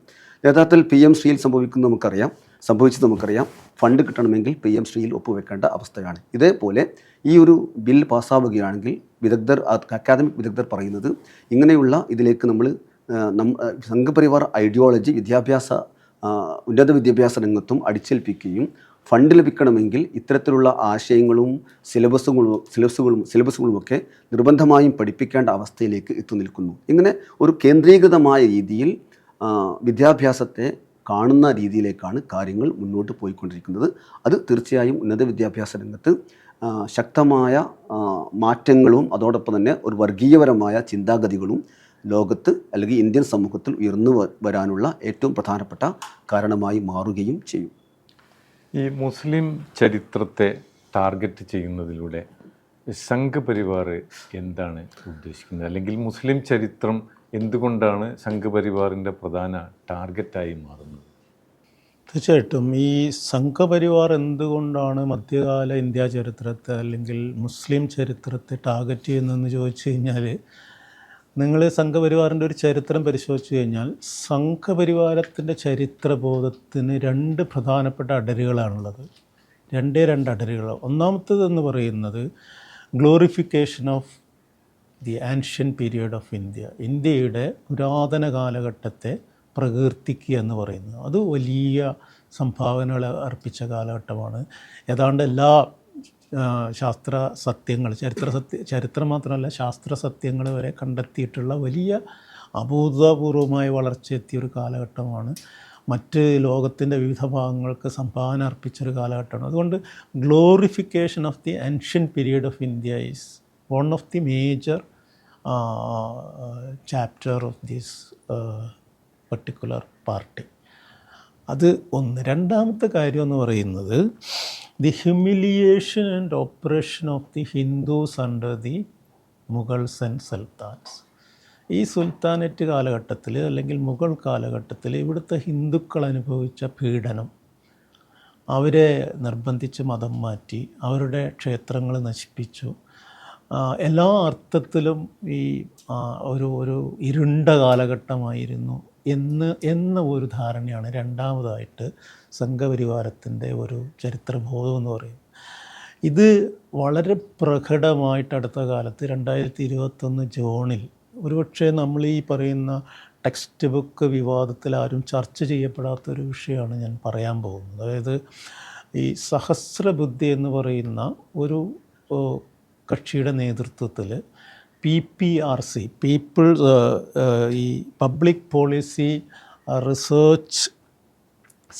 യഥാർത്ഥത്തിൽ PM ശ്രീയിൽ സംഭവിച്ചത് നമുക്കറിയാം. ഫണ്ട് കിട്ടണമെങ്കിൽ PM ശ്രീയിൽ ഒപ്പുവെക്കേണ്ട അവസ്ഥയാണ്. ഇതേപോലെ ഈ ഒരു ബിൽ പാസ്സാവുകയാണെങ്കിൽ അക്കാദമിക് വിദഗ്ധർ പറയുന്നത് ഇങ്ങനെയുള്ള ഇതിലേക്ക് നമ്മൾ സംഘപരിവാർ ഐഡിയോളജി ഉന്നത വിദ്യാഭ്യാസ രംഗത്തും അടിച്ചേൽപ്പിക്കുകയും ഫണ്ട് ലഭിക്കണമെങ്കിൽ ഇത്തരത്തിലുള്ള ആശയങ്ങളും സിലബസുകളുമൊക്കെ നിർബന്ധമായും പഠിപ്പിക്കേണ്ട അവസ്ഥയിലേക്ക് എത്തിനിൽക്കുന്നു. ഇങ്ങനെ ഒരു കേന്ദ്രീകൃതമായ രീതിയിൽ വിദ്യാഭ്യാസത്തെ കാണുന്ന രീതിയിലേക്കാണ് കാര്യങ്ങൾ മുന്നോട്ട് പോയിക്കൊണ്ടിരിക്കുന്നത്. അത് തീർച്ചയായും ഉന്നത വിദ്യാഭ്യാസ രംഗത്ത് ശക്തമായ മാറ്റങ്ങളും അതോടൊപ്പം തന്നെ ഒരു വർഗീയപരമായ ചിന്താഗതികളും ലോകത്ത് അല്ലെങ്കിൽ ഇന്ത്യൻ സമൂഹത്തിൽ ഉയർന്നു വരാനുള്ള ഏറ്റവും പ്രധാനപ്പെട്ട കാരണമായി മാറുകയും ചെയ്യും. ഈ മുസ്ലിം ചരിത്രത്തെ ടാർഗറ്റ് ചെയ്യുന്നതിലൂടെ സംഘപരിവാർ എന്താണ് ഉദ്ദേശിക്കുന്നത്? അല്ലെങ്കിൽ മുസ്ലിം ചരിത്രം എന്തുകൊണ്ടാണ് സംഘപരിവാറിൻ്റെ പ്രധാന ടാർഗറ്റായി മാറുന്നത്? തീർച്ചയായിട്ടും ഈ സംഘപരിവാർ എന്തുകൊണ്ടാണ് മധ്യകാല ഇന്ത്യ ചരിത്രത്തെ അല്ലെങ്കിൽ മുസ്ലിം ചരിത്രത്തെ ടാർഗറ്റ് ചെയ്യുന്നതെന്ന് ചോദിച്ചു കഴിഞ്ഞാൽ, നിങ്ങൾ സംഘപരിവാറിൻ്റെ ഒരു ചരിത്രം പരിശോധിച്ച് കഴിഞ്ഞാൽ സംഘപരിവാരത്തിൻ്റെ ചരിത്രബോധത്തിന് 2 പ്രധാനപ്പെട്ട അടരുകളാണുള്ളത്. രണ്ട് അടരുകൾ. ഒന്നാമത്തേതെന്ന് പറയുന്നത് glorification of the ancient period of India, ഇന്ത്യയുടെ പുരാതന കാലഘട്ടത്തെ പ്രകീർത്തിക്കുക എന്ന് പറയുന്നത്. അത് വലിയ സംഭാവനകൾ അർപ്പിച്ച കാലഘട്ടമാണ്. ഏതാണ്ട് എല്ലാ ശാസ്ത്ര സത്യങ്ങൾ, ചരിത്രം മാത്രമല്ല ശാസ്ത്ര സത്യങ്ങൾ വരെ കണ്ടെത്തിയിട്ടുള്ള വലിയ അഭൂതപൂർവമായ വളർച്ചയെത്തിയൊരു കാലഘട്ടമാണ്. മറ്റ് ലോകത്തിൻ്റെ വിവിധ ഭാഗങ്ങൾക്ക് സംഭാവന അർപ്പിച്ചൊരു കാലഘട്ടമാണ്. അതുകൊണ്ട് glorification of the ancient period of India is one of the major chapter of this particular party. അത് ഒന്ന്. രണ്ടാമത്തെ കാര്യം എന്ന് പറയുന്നത് the humiliation and operation of the Hindus under the Mughals and sultans. ഈ സുൽത്താനറ്റ് കാലഘട്ടത്തിൽ അല്ലെങ്കിൽ മുഗൾ കാലഘട്ടത്തിൽ ഇവിടുത്തെ ഹിന്ദുക്കൾ അനുഭവിച്ച പീഡനം, അവരെ നിർബന്ധിച്ച് മതം മാറ്റി, അവരുടെ ക്ഷേത്രങ്ങൾ നശിപ്പിച്ചു, എല്ലാ അർത്ഥത്തിലും ഈ ഒരു ഇരുണ്ട കാലഘട്ടമായിരുന്നു എന്ന ഒരു ധാരണയാണ് രണ്ടാമതായിട്ട് സംഘപരിവാരത്തിൻ്റെ ഒരു ചരിത്രബോധം എന്ന് പറയുന്നത്. ഇത് വളരെ പ്രകടമായിട്ട് അടുത്ത കാലത്ത് 2021 ജൂണിൽ ഒരുപക്ഷെ നമ്മൾ ഈ പറയുന്ന ടെക്സ്റ്റ് ബുക്ക് വിവാദത്തിൽ ആരും ചർച്ച ചെയ്യപ്പെടാത്തൊരു വിഷയമാണ് ഞാൻ പറയാൻ പോകുന്നത്. അതായത് ഈ സഹസ്രബുദ്ധി എന്ന് പറയുന്ന ഒരു കക്ഷിയുടെ നേതൃത്വത്തിൽ PPRC, ഈ പബ്ലിക് പോളിസി റിസർച്ച്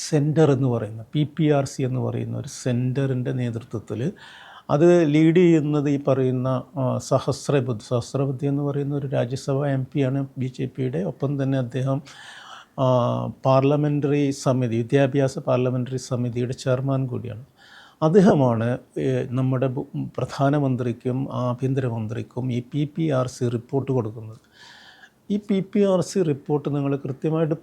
സെൻറ്റർ എന്ന് പറയുന്ന PPRC എന്ന് പറയുന്ന ഒരു സെൻറ്ററിൻ്റെ നേതൃത്വത്തിൽ അത് ലീഡ് ചെയ്യുന്നത് ഈ പറയുന്ന സഹസ്രബുദ്ധി എന്ന് പറയുന്ന ഒരു രാജ്യസഭ MP ആണ് BJPയുടെ. ഒപ്പം തന്നെ അദ്ദേഹം പാർലമെൻ്ററി സമിതി, വിദ്യാഭ്യാസ പാർലമെൻ്ററി സമിതിയുടെ ചെയർമാൻ കൂടിയാണ്. അദ്ദേഹമാണ് നമ്മുടെ പ്രധാനമന്ത്രിക്കും ആഭ്യന്തരമന്ത്രിക്കും ഈ PPRC റിപ്പോർട്ട് കൊടുക്കുന്നത്. ഈ PPRC റിപ്പോർട്ട് നിങ്ങൾ കൃത്യമായിട്ട്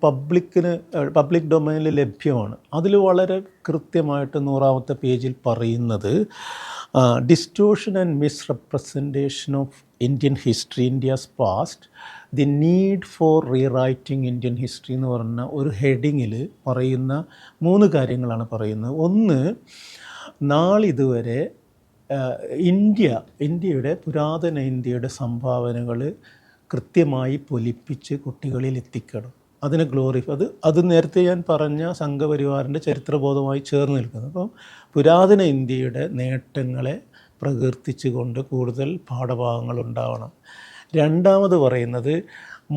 പബ്ലിക് ഡൊമൈനിൽ ലഭ്യമാണ്. അതിൽ വളരെ കൃത്യമായിട്ട് 100ാമത്തെ പേജിൽ പറയുന്നത് distortion and misrepresentation of Indian history, India's past, the need for rewriting Indian history എന്ന് പറഞ്ഞ ഒരു ഹെഡിങ്ങിൽ പറയുന്ന 3 കാര്യങ്ങളാണ് പറയുന്നത്. ഒന്ന്, നാളിതുവരെ ഇന്ത്യയുടെ പുരാതന ഇന്ത്യയുടെ സംഭാവനകൾ കൃത്യമായി പൊലിപ്പിച്ച് കുട്ടികളിൽ എത്തിക്കണം. അതിനെ അത് നേരത്തെ ഞാൻ പറഞ്ഞ സംഘപരിവാറിൻ്റെ ചരിത്രബോധമായി ചേർന്ന് നിൽക്കുന്നത്. അപ്പം പുരാതന ഇന്ത്യയുടെ നേട്ടങ്ങളെ പ്രകീർത്തിച്ചുകൊണ്ട് കൂടുതൽ പാഠഭാഗങ്ങൾ ഉണ്ടാവണം. രണ്ടാമത് പറയുന്നത്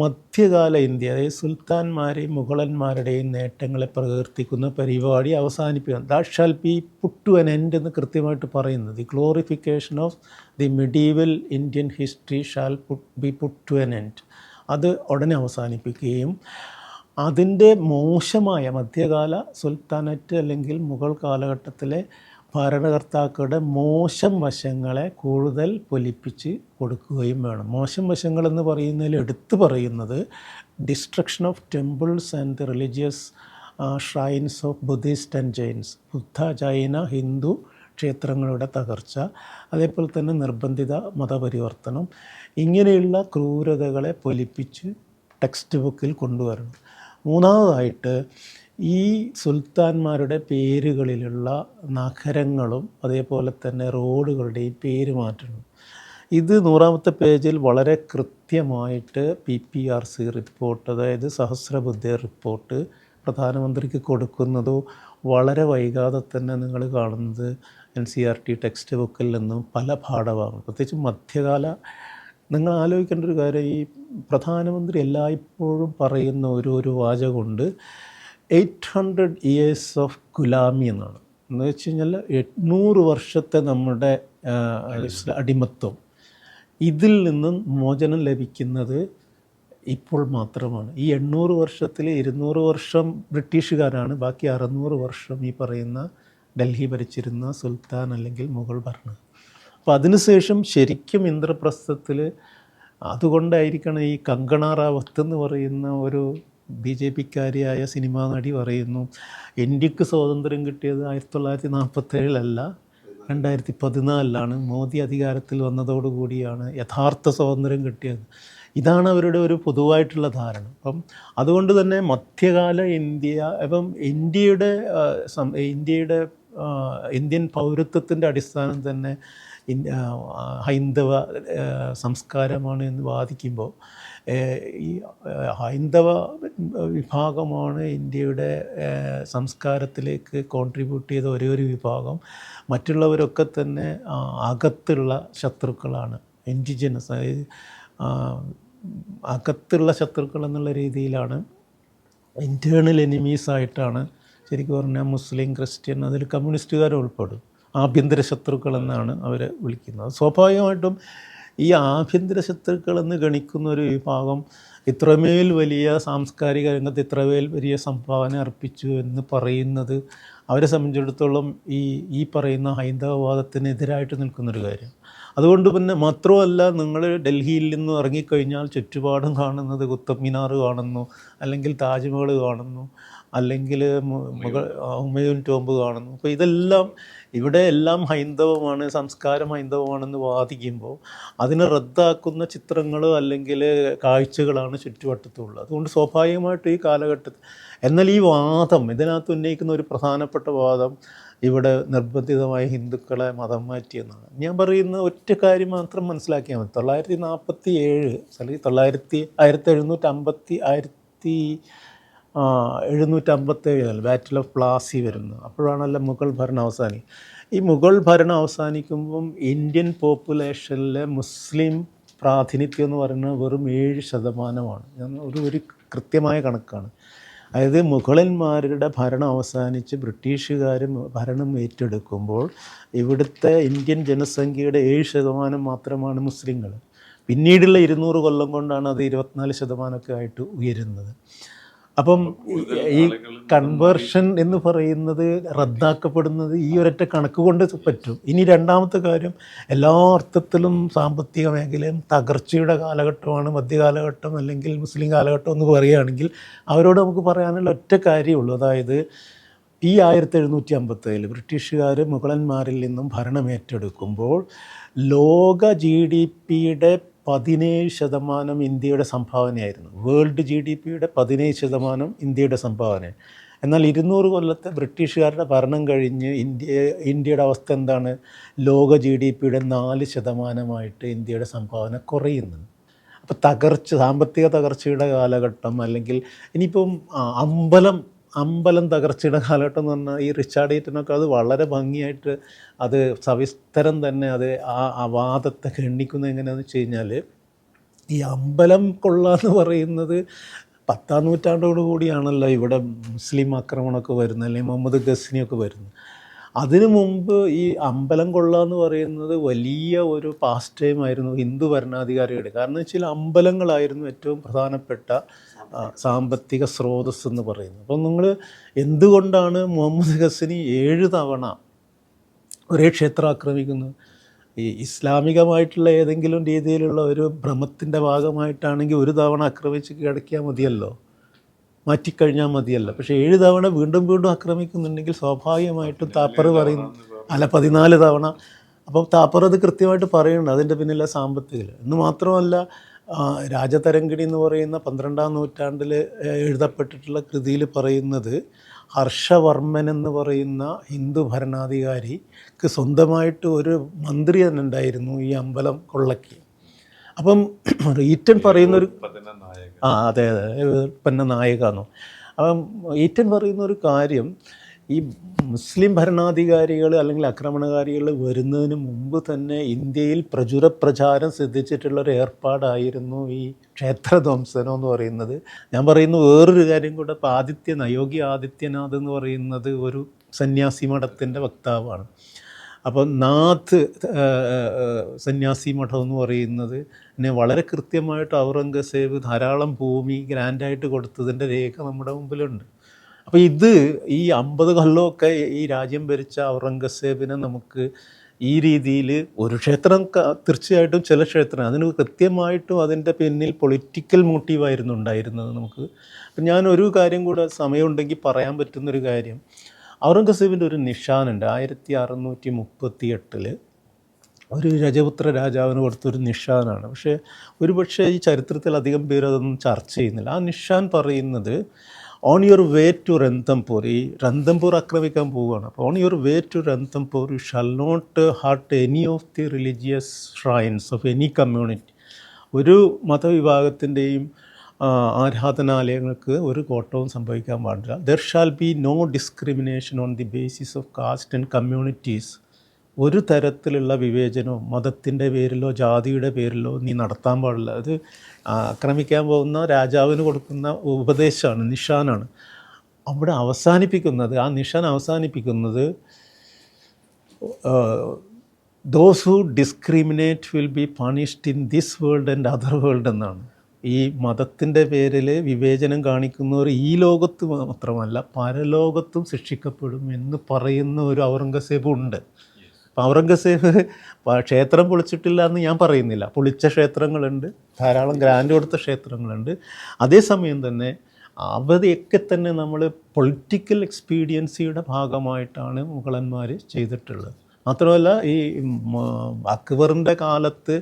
മധ്യകാല ഇന്ത്യ, അതായത് സുൽത്താൻമാരെയും മുഗളന്മാരുടെയും നേട്ടങ്ങളെ പ്രകീർത്തിക്കുന്ന പരിപാടി അവസാനിപ്പിക്കണം. That shall be put to an end എന്ന് കൃത്യമായിട്ട് പറയുന്നത്. The glorification of the medieval Indian history shall be put to an end. അത് ഉടനെ അവസാനിപ്പിക്കുകയും അതിൻ്റെ മോശമായ മധ്യകാല സുൽത്താനറ്റ് അല്ലെങ്കിൽ മുഗൾ കാലഘട്ടത്തിലെ ഭരണകർത്താക്കളുടെ മോശം വശങ്ങളെ കൂടുതൽ പൊലിപ്പിച്ച് കൊടുക്കുകയും വേണം. മോശം വശങ്ങളെന്ന് പറയുന്നതിൽ എടുത്തു പറയുന്നത് destruction of temples and the religious shrines of Buddhist and Jains, Buddha Jaina Hindu ക്ഷേത്രങ്ങളുടെ തകർച്ച, അതേപോലെ തന്നെ നിർബന്ധിത മതപരിവർത്തനം, ഇങ്ങനെയുള്ള ക്രൂരതകളെ പൊലിപ്പിച്ച് ടെക്സ്റ്റ് ബുക്കിൽ കൊണ്ടുവരണം. മൂന്നാമതായിട്ട് ഈ സുൽത്താൻമാരുടെ പേരുകളിലുള്ള നഗരങ്ങളും അതേപോലെ തന്നെ റോഡുകളുടെയും പേര് മാറ്റണം. ഇത് 100ാമത്തെ പേജിൽ വളരെ കൃത്യമായിട്ട് PPRC റിപ്പോർട്ട്, അതായത് സഹസ്രബുദ്ധി റിപ്പോർട്ട് പ്രധാനമന്ത്രിക്ക് കൊടുക്കുന്നതോ വളരെ വൈകാതെ തന്നെ നിങ്ങൾ കാണുന്നത് NCERT ടെക്സ്റ്റ് ബുക്കിൽ നിന്നും പല പാഠഭാഗങ്ങൾ, പ്രത്യേകിച്ച് മധ്യകാല. നിങ്ങൾ ആലോചിക്കേണ്ട ഒരു കാര്യം, ഈ പ്രധാനമന്ത്രി എല്ലായ്പ്പോഴും പറയുന്ന ഒരു വാചകമുണ്ട്, 800 years ഓഫ് ഗുലാമി എന്നാണ്. എന്ന് വെച്ച് കഴിഞ്ഞാൽ 800 വർഷത്തെ നമ്മുടെ അടിമത്വം, ഇതിൽ നിന്നും മോചനം ലഭിക്കുന്നത് ഇപ്പോൾ മാത്രമാണ്. ഈ 800 വർഷത്തിൽ 200 വർഷം ബ്രിട്ടീഷുകാരാണ്, ബാക്കി 600 വർഷം ഈ പറയുന്ന ഡൽഹി ഭരിച്ചിരുന്ന സുൽത്താൻ അല്ലെങ്കിൽ മുഗൾ ഭരണം. അപ്പോൾ അതിനുശേഷം ശരിക്കും ഇന്ദ്രപ്രസ്ഥത്തിൽ, അതുകൊണ്ടായിരിക്കണം ഈ കങ്കണ റാവത്ത് എന്ന് പറയുന്ന ഒരു BJP-കാരിയായ സിനിമാ നടി പറയുന്നു, ഇന്ത്യക്ക് സ്വാതന്ത്ര്യം കിട്ടിയത് 1947 2014 മോദി അധികാരത്തിൽ വന്നതോടുകൂടിയാണ് യഥാർത്ഥ സ്വാതന്ത്ര്യം കിട്ടിയത്. ഇതാണ് അവരുടെ ഒരു പൊതുവായിട്ടുള്ള ധാരണ. അപ്പം അതുകൊണ്ട് തന്നെ മധ്യകാല ഇന്ത്യ, അപ്പം ഇന്ത്യൻ പൗരത്വത്തിൻ്റെ അടിസ്ഥാനം തന്നെ ഹൈന്ദവ സംസ്കാരമാണ് എന്ന് വാദിക്കുമ്പോൾ, ഈ ഹൈന്ദവ വിഭാഗമാണ് ഇന്ത്യയുടെ സംസ്കാരത്തിലേക്ക് കോൺട്രിബ്യൂട്ട് ചെയ്ത ഒരേ ഒരു വിഭാഗം. മറ്റുള്ളവരൊക്കെ തന്നെ അകത്തുള്ള ശത്രുക്കളാണ്, ഇൻഡിജിനസ്, അതായത് അകത്തുള്ള ശത്രുക്കൾ എന്നുള്ള രീതിയിലാണ്, ഇൻറ്റേർണൽ എനിമീസായിട്ടാണ് ശരിക്കും പറഞ്ഞാൽ മുസ്ലിം, ക്രിസ്ത്യൻ, അതിൽ കമ്മ്യൂണിസ്റ്റുകാർ ഉൾപ്പെടും. ആഭ്യന്തര ശത്രുക്കൾ എന്നാണ് അവരെ വിളിക്കുന്നത്. സ്വാഭാവികമായിട്ടും ഈ ആഭ്യന്തര ശത്രുക്കളെന്ന് ഗണിക്കുന്ന ഒരു വിഭാഗം ഇത്രമേൽ വലിയ സാംസ്കാരിക രംഗത്ത് ഇത്രമേൽ വലിയ സംഭാവന അർപ്പിച്ചു എന്ന് പറയുന്നത് അവരെ സംബന്ധിച്ചിടത്തോളം ഈ പറയുന്ന ഹൈന്ദവവാദത്തിനെതിരായിട്ട് നിൽക്കുന്നൊരു കാര്യം. അതുകൊണ്ട് പിന്നെ മാത്രമല്ല, നിങ്ങൾ ഡൽഹിയിൽ നിന്ന് ഇറങ്ങിക്കഴിഞ്ഞാൽ ചുറ്റുപാടും കാണുന്നത് കുത്തബ് മിനാർ കാണുന്നു, അല്ലെങ്കിൽ താജ്മഹൽ കാണുന്നു, അല്ലെങ്കിൽ ഹുമയൂൺ ടോംബ് കാണുന്നു. അപ്പോൾ ഇതെല്ലാം ഇവിടെ എല്ലാം ഹൈന്ദവമാണ്, സംസ്കാരം ഹൈന്ദവമാണെന്ന് വാദിക്കുമ്പോൾ അതിനെ റദ്ദാക്കുന്ന ചിത്രങ്ങൾ അല്ലെങ്കിൽ കാഴ്ചകളാണ് ചുറ്റുവട്ടത്തുള്ളത്. അതുകൊണ്ട് സ്വാഭാവികമായിട്ടും ഈ കാലഘട്ടത്തിൽ, എന്നാൽ ഈ വാദം, ഇതിനകത്ത് ഉന്നയിക്കുന്ന ഒരു പ്രധാനപ്പെട്ട വാദം ഇവിടെ നിർബന്ധിതമായ ഹിന്ദുക്കളെ മതം മാറ്റിയെന്നാണ്. ഞാൻ പറയുന്ന ഒറ്റ കാര്യം മാത്രം മനസ്സിലാക്കിയാൽ മതി. 1757 ബാറ്റിൽ ഓഫ് പ്ലാസി വരുന്നത്. അപ്പോഴാണല്ലോ മുഗൾ ഭരണം അവസാനിക്കും. ഈ മുഗൾ ഭരണം അവസാനിക്കുമ്പം ഇന്ത്യൻ പോപ്പുലേഷനിലെ മുസ്ലിം പ്രാതിനിധ്യം എന്ന് പറയുന്നത് വെറും 7%. ഒരു കൃത്യമായ കണക്കാണ്. അതായത് മുഗളന്മാരുടെ ഭരണം അവസാനിച്ച് ബ്രിട്ടീഷുകാർ ഭരണം ഏറ്റെടുക്കുമ്പോൾ ഇവിടുത്തെ ഇന്ത്യൻ ജനസംഖ്യയുടെ 7% മാത്രമാണ് മുസ്ലിങ്ങൾ. പിന്നീടുള്ള 200 കൊല്ലം കൊണ്ടാണ് അത് 24% ആയിട്ട് ഉയരുന്നത്. അപ്പം ഈ കൺവേർഷൻ എന്ന് പറയുന്നത് റദ്ദാക്കപ്പെടുന്നത് ഈ ഒരൊറ്റ കണക്ക് കൊണ്ട് പറ്റും. ഇനി രണ്ടാമത്തെ കാര്യം, എല്ലാ അർത്ഥത്തിലും സാമ്പത്തിക മേഖലയും തകർച്ചയുടെ കാലഘട്ടമാണ് മധ്യകാലഘട്ടം അല്ലെങ്കിൽ മുസ്ലിം കാലഘട്ടം എന്ന് പറയുകയാണെങ്കിൽ അവരോട് നമുക്ക് പറയാനുള്ള ഒറ്റ കാര്യമുള്ളൂ. അതായത് ഈ 1757 ബ്രിട്ടീഷുകാർ മുഗളന്മാരിൽ നിന്നും ഭരണം ഏറ്റെടുക്കുമ്പോൾ ലോക GDPയുടെ 17% ഇന്ത്യയുടെ സംഭാവനയായിരുന്നു. വേൾഡ് GDPയുടെ 17% ഇന്ത്യയുടെ സംഭാവന. എന്നാൽ 200 കൊല്ലത്തെ ബ്രിട്ടീഷുകാരുടെ ഭരണം കഴിഞ്ഞ് ഇന്ത്യയുടെ അവസ്ഥ എന്താണ്? ലോക GDPയുടെ 4% ഇന്ത്യയുടെ സംഭാവന കുറയുന്നുണ്ട്. അപ്പോൾ സാമ്പത്തിക തകർച്ചയുടെ കാലഘട്ടം, അല്ലെങ്കിൽ ഇനിയിപ്പം അമ്പലം തകർച്ചയുടെ കാലഘട്ടം എന്ന് പറഞ്ഞാൽ ഈ റിച്ചാർഡ് ഈറ്റനൊക്കെ അത് വളരെ ഭംഗിയായിട്ട് അത് സവിസ്തരം തന്നെ അത് ആ വാദത്തെ ഖണ്ഡിക്കുന്നത് എങ്ങനെയാണെന്ന് വെച്ച് കഴിഞ്ഞാൽ, ഈ അമ്പലം കൊള്ള എന്ന് പറയുന്നത് 10-ാം നൂറ്റാണ്ടോടു കൂടിയാണല്ലോ ഇവിടെ മുസ്ലിം ആക്രമണമൊക്കെ വരുന്നത്, അല്ലെങ്കിൽ മുഹമ്മദ് ഗസ്നിയൊക്കെ വരുന്നത്. അതിനു മുമ്പ് ഈ അമ്പലം കൊള്ള എന്ന് പറയുന്നത് വലിയ ഒരു പാസ്റ്റ് ടൈം ആയിരുന്നു ഹിന്ദു ഭരണാധികാരികളുടെ. കാരണം വെച്ചാൽ അമ്പലങ്ങളായിരുന്നു ഏറ്റവും പ്രധാനപ്പെട്ട സാമ്പത്തിക സ്രോതസ് എന്ന് പറയുന്നത്. അപ്പം നിങ്ങൾ എന്തുകൊണ്ടാണ് മുഹമ്മദ് ഗസ്നി 7 തവണ ഒരേ ക്ഷേത്രം ആക്രമിക്കുന്നത്? ഈ ഇസ്ലാമികമായിട്ടുള്ള ഏതെങ്കിലും രീതിയിലുള്ള ഒരു ഭ്രമത്തിൻ്റെ ഭാഗമായിട്ടാണെങ്കിൽ ഒരു തവണ ആക്രമിച്ച് കിടക്കിയാൽ മതിയല്ലോ, മാറ്റിക്കഴിഞ്ഞാൽ മതിയല്ലോ. പക്ഷേ 7 തവണ വീണ്ടും വീണ്ടും ആക്രമിക്കുന്നുണ്ടെങ്കിൽ സ്വാഭാവികമായിട്ടും താപ്പർ പറയുന്നു, അല്ല 14 തവണ. അപ്പം താപ്പർ അത് കൃത്യമായിട്ട് പറയുന്നുണ്ട് അതിൻ്റെ പിന്നിലെ സാമ്പത്തികം. എന്ന് മാത്രമല്ല രാജതരംഗിണി എന്ന് പറയുന്ന 12-ാം നൂറ്റാണ്ടിൽ എഴുതപ്പെട്ടിട്ടുള്ള കൃതിയിൽ പറയുന്നത് ഹർഷവർമ്മൻ എന്ന് പറയുന്ന ഹിന്ദു ഭരണാധികാരിക്ക് സ്വന്തമായിട്ട് ഒരു മന്ത്രി തന്നെ ഉണ്ടായിരുന്നു ഈ അമ്പലം കൊള്ളയ്ക്ക്. അപ്പം ഈറ്റൻ പറയുന്നൊരു അതെ പിന്നെ നായകനോ. അപ്പം ഈറ്റൻ പറയുന്നൊരു കാര്യം, ഈ മുസ്ലിം ഭരണാധികാരികൾ അല്ലെങ്കിൽ ആക്രമണകാരികൾ വരുന്നതിന് മുമ്പ് തന്നെ ഇന്ത്യയിൽ പ്രചാരം സിദ്ധിച്ചിട്ടുള്ളൊരു ഏർപ്പാടായിരുന്നു ഈ ക്ഷേത്രധ്വംസനം എന്ന് പറയുന്നത്. ഞാൻ പറയുന്നു വേറൊരു കാര്യം കൂടെ. ഇപ്പോൾ യോഗി ആദിത്യനാഥ് എന്ന് പറയുന്നത് ഒരു സന്യാസി മഠത്തിൻ്റെ വക്താവാണ്. അപ്പോൾ നാഥ് സന്യാസി മഠം എന്ന് പറയുന്നത് പിന്നെ വളരെ കൃത്യമായിട്ട് ഔറംഗസേബ് ധാരാളം ഭൂമി ഗ്രാൻഡായിട്ട് കൊടുത്തതിൻ്റെ രേഖ നമ്മുടെ മുമ്പിലുണ്ട്. അപ്പോൾ ഈ 50 കൊല്ലമൊക്കെ ഈ രാജ്യം ഭരിച്ച ഔറംഗസേബിനെ നമുക്ക് ഈ രീതിയിൽ ഒരു ക്ഷേത്രം തീർച്ചയായിട്ടും ചില ക്ഷേത്രം അതിന് കൃത്യമായിട്ടും അതിൻ്റെ പിന്നിൽ പൊളിറ്റിക്കൽ മോട്ടീവായിരുന്നു ഉണ്ടായിരുന്നത് നമുക്ക്. അപ്പം ഞാനൊരു കാര്യം കൂടെ സമയമുണ്ടെങ്കിൽ പറയാൻ പറ്റുന്നൊരു കാര്യം, ഔറംഗസേബിൻ്റെ ഒരു നിഷാനുണ്ട്. 1638 ഒരു രജപുത്ര രാജാവിന് കൊടുത്തൊരു നിഷാനാണ്. പക്ഷേ ഈ ചരിത്രത്തിൽ അധികം പേര് അതൊന്നും ചർച്ച ചെയ്യുന്നില്ല. ആ നിഷാൻ പറയുന്നത് on your way to Ranthambore, ഈ രന്തംപൂർ ആക്രമിക്കാൻ പോവുകയാണ്. അപ്പോൾ on your way to Ranthambore you shall not hurt any of the religious shrines of any community. ഒരു മതവിഭാഗത്തിൻ്റെയും ആരാധനാലയങ്ങൾക്ക് ഒരു കോട്ടവും സംഭവിക്കാൻ പാടില്ല. There shall be no discrimination on the basis of caste and communities. ഒരു തരത്തിലുള്ള വിവേചനവും മതത്തിൻ്റെ പേരിലോ ജാതിയുടെ പേരിലോ നീ നടത്താൻ പാടില്ല. അത് ആക്രമിക്കാൻ പോകുന്ന രാജാവിന് കൊടുക്കുന്ന ഉപദേശമാണ്, നിഷാനാണ്. അവിടെ അവസാനിപ്പിക്കുന്നത്, ആ നിഷാൻ അവസാനിപ്പിക്കുന്നത് those who discriminate will be punished in this world and other world എന്നാണ്. ഈ മതത്തിൻ്റെ പേരിൽ വിവേചനം കാണിക്കുന്നവർ ഈ ലോകത്ത് മാത്രമല്ല പരലോകത്തും ശിക്ഷിക്കപ്പെടും എന്ന് പറയുന്ന ഒരു ഔറംഗസേബ് ഉണ്ട്. അപ്പം ഔറംഗസേബ് ക്ഷേത്രം പൊളിച്ചിട്ടില്ല എന്ന് ഞാൻ പറയുന്നില്ല, പൊളിച്ച ക്ഷേത്രങ്ങളുണ്ട്, ധാരാളം ഗ്രാൻഡ് കൊടുത്ത ക്ഷേത്രങ്ങളുണ്ട്. അതേസമയം തന്നെ അവയൊക്കെ തന്നെ നമ്മൾ പൊളിറ്റിക്കൽ എക്സ്പീഡിയൻസിയുടെ ഭാഗമായിട്ടാണ് മുഗളന്മാർ ചെയ്തിട്ടുള്ളത്. മാത്രമല്ല ഈ അക്ബറിൻ്റെ കാലത്ത്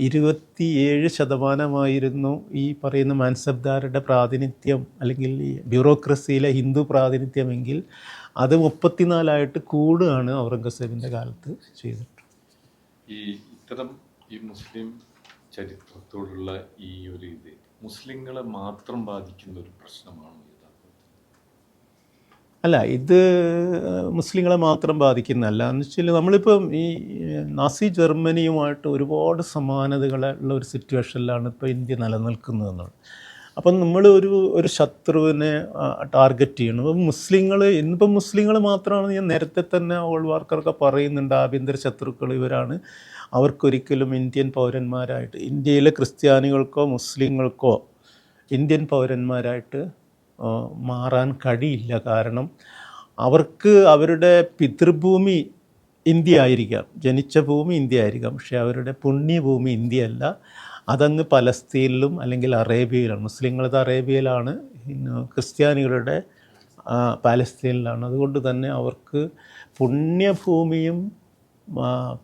27% ഈ പറയുന്ന മാൻസബ്ദാരുടെ പ്രാതിനിധ്യം അല്ലെങ്കിൽ ഈ ബ്യൂറോക്രസിയിലെ ഹിന്ദു പ്രാതിനിധ്യമെങ്കിൽ അത് 34 കൂടുകയാണ് ഔറംഗസേബിൻ്റെ കാലത്ത് ചെയ്തിട്ട്. ഇത്തരം ഈ മുസ്ലിം ചരിത്രത്തോടുള്ള ഈ ഒരു മുസ്ലിങ്ങളെ മാത്രം ബാധിക്കുന്ന ഒരു പ്രശ്നമാണ്? അല്ല, ഇത് മുസ്ലിങ്ങളെ മാത്രം ബാധിക്കുന്നതല്ല. എന്ന് വെച്ചാൽ നമ്മളിപ്പം ഈ നാസി ജർമ്മനിയുമായിട്ട് ഒരുപാട് സമാനതകളുള്ള ഒരു സിറ്റുവേഷനിലാണ് ഇപ്പോൾ ഇന്ത്യ നിലനിൽക്കുന്നതെന്നാണ്. അപ്പം നമ്മൾ ഒരു ശത്രുവിനെ ടാർഗറ്റ് ചെയ്യണം. അപ്പം ഇന്നിപ്പം മുസ്ലിങ്ങൾ മാത്രമാണ്. ഞാൻ നേരത്തെ തന്നെ ഓൾവാർക്കറൊക്കെ പറയുന്നുണ്ട്, ആഭ്യന്തര ശത്രുക്കൾ ഇവരാണ്. അവർക്കൊരിക്കലും ഇന്ത്യൻ പൗരന്മാരായിട്ട്, ഇന്ത്യയിലെ ക്രിസ്ത്യാനികൾക്കോ മുസ്ലിങ്ങൾക്കോ ഇന്ത്യൻ പൗരന്മാരായിട്ട് മാറാൻ കഴിയില്ല. കാരണം അവർക്ക് അവരുടെ പിതൃഭൂമി ഇന്ത്യ ആയിരിക്കാം, ജനിച്ച ഭൂമി ഇന്ത്യ ആയിരിക്കാം, പക്ഷേ അവരുടെ പുണ്യഭൂമി ഇന്ത്യയല്ല. അതങ്ങ് പലസ്തീനിലും അല്ലെങ്കിൽ അറേബ്യയിലാണ്. മുസ്ലിങ്ങളത് അറേബ്യയിലാണ്, ക്രിസ്ത്യാനികളുടെ പാലസ്തീനിലാണ്. അതുകൊണ്ട് തന്നെ അവർക്ക് പുണ്യഭൂമിയും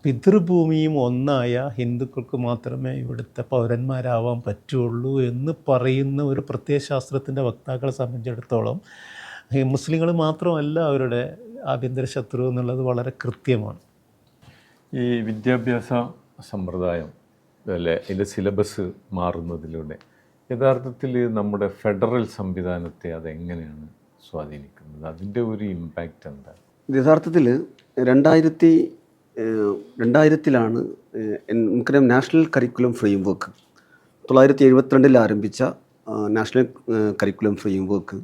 പിതൃഭൂമിയും ഒന്നായ ഹിന്ദുക്കൾക്ക് മാത്രമേ ഇവിടുത്തെ പൗരന്മാരാവാൻ പറ്റുള്ളൂ എന്ന് പറയുന്ന ഒരു പ്രത്യയശാസ്ത്രത്തിൻ്റെ വക്താക്കളെ സംബന്ധിച്ചിടത്തോളം മുസ്ലിങ്ങൾ മാത്രമല്ല അവരുടെ ആഭ്യന്തര ശത്രു എന്നുള്ളത് വളരെ കൃത്യമാണ്. ഈ വിദ്യാഭ്യാസ സമ്പ്രദായം അല്ലെ, ഇതിൻ്റെ സിലബസ് മാറുന്നതിലൂടെ യഥാർത്ഥത്തിൽ നമ്മുടെ ഫെഡറൽ സംവിധാനത്തെ അതെങ്ങനെയാണ് സ്വാധീനിക്കുന്നത്? അതിൻ്റെ ഒരു ഇമ്പാക്റ്റ് എന്താണ്? യഥാർത്ഥത്തിൽ 2000-ലാണ് നമുക്കറിയാം നാഷണൽ കരിക്കുലം ഫ്രെയിം വർക്ക് 1972 ആരംഭിച്ച നാഷണൽ കരിക്കുലം ഫ്രെയിംവർക്ക്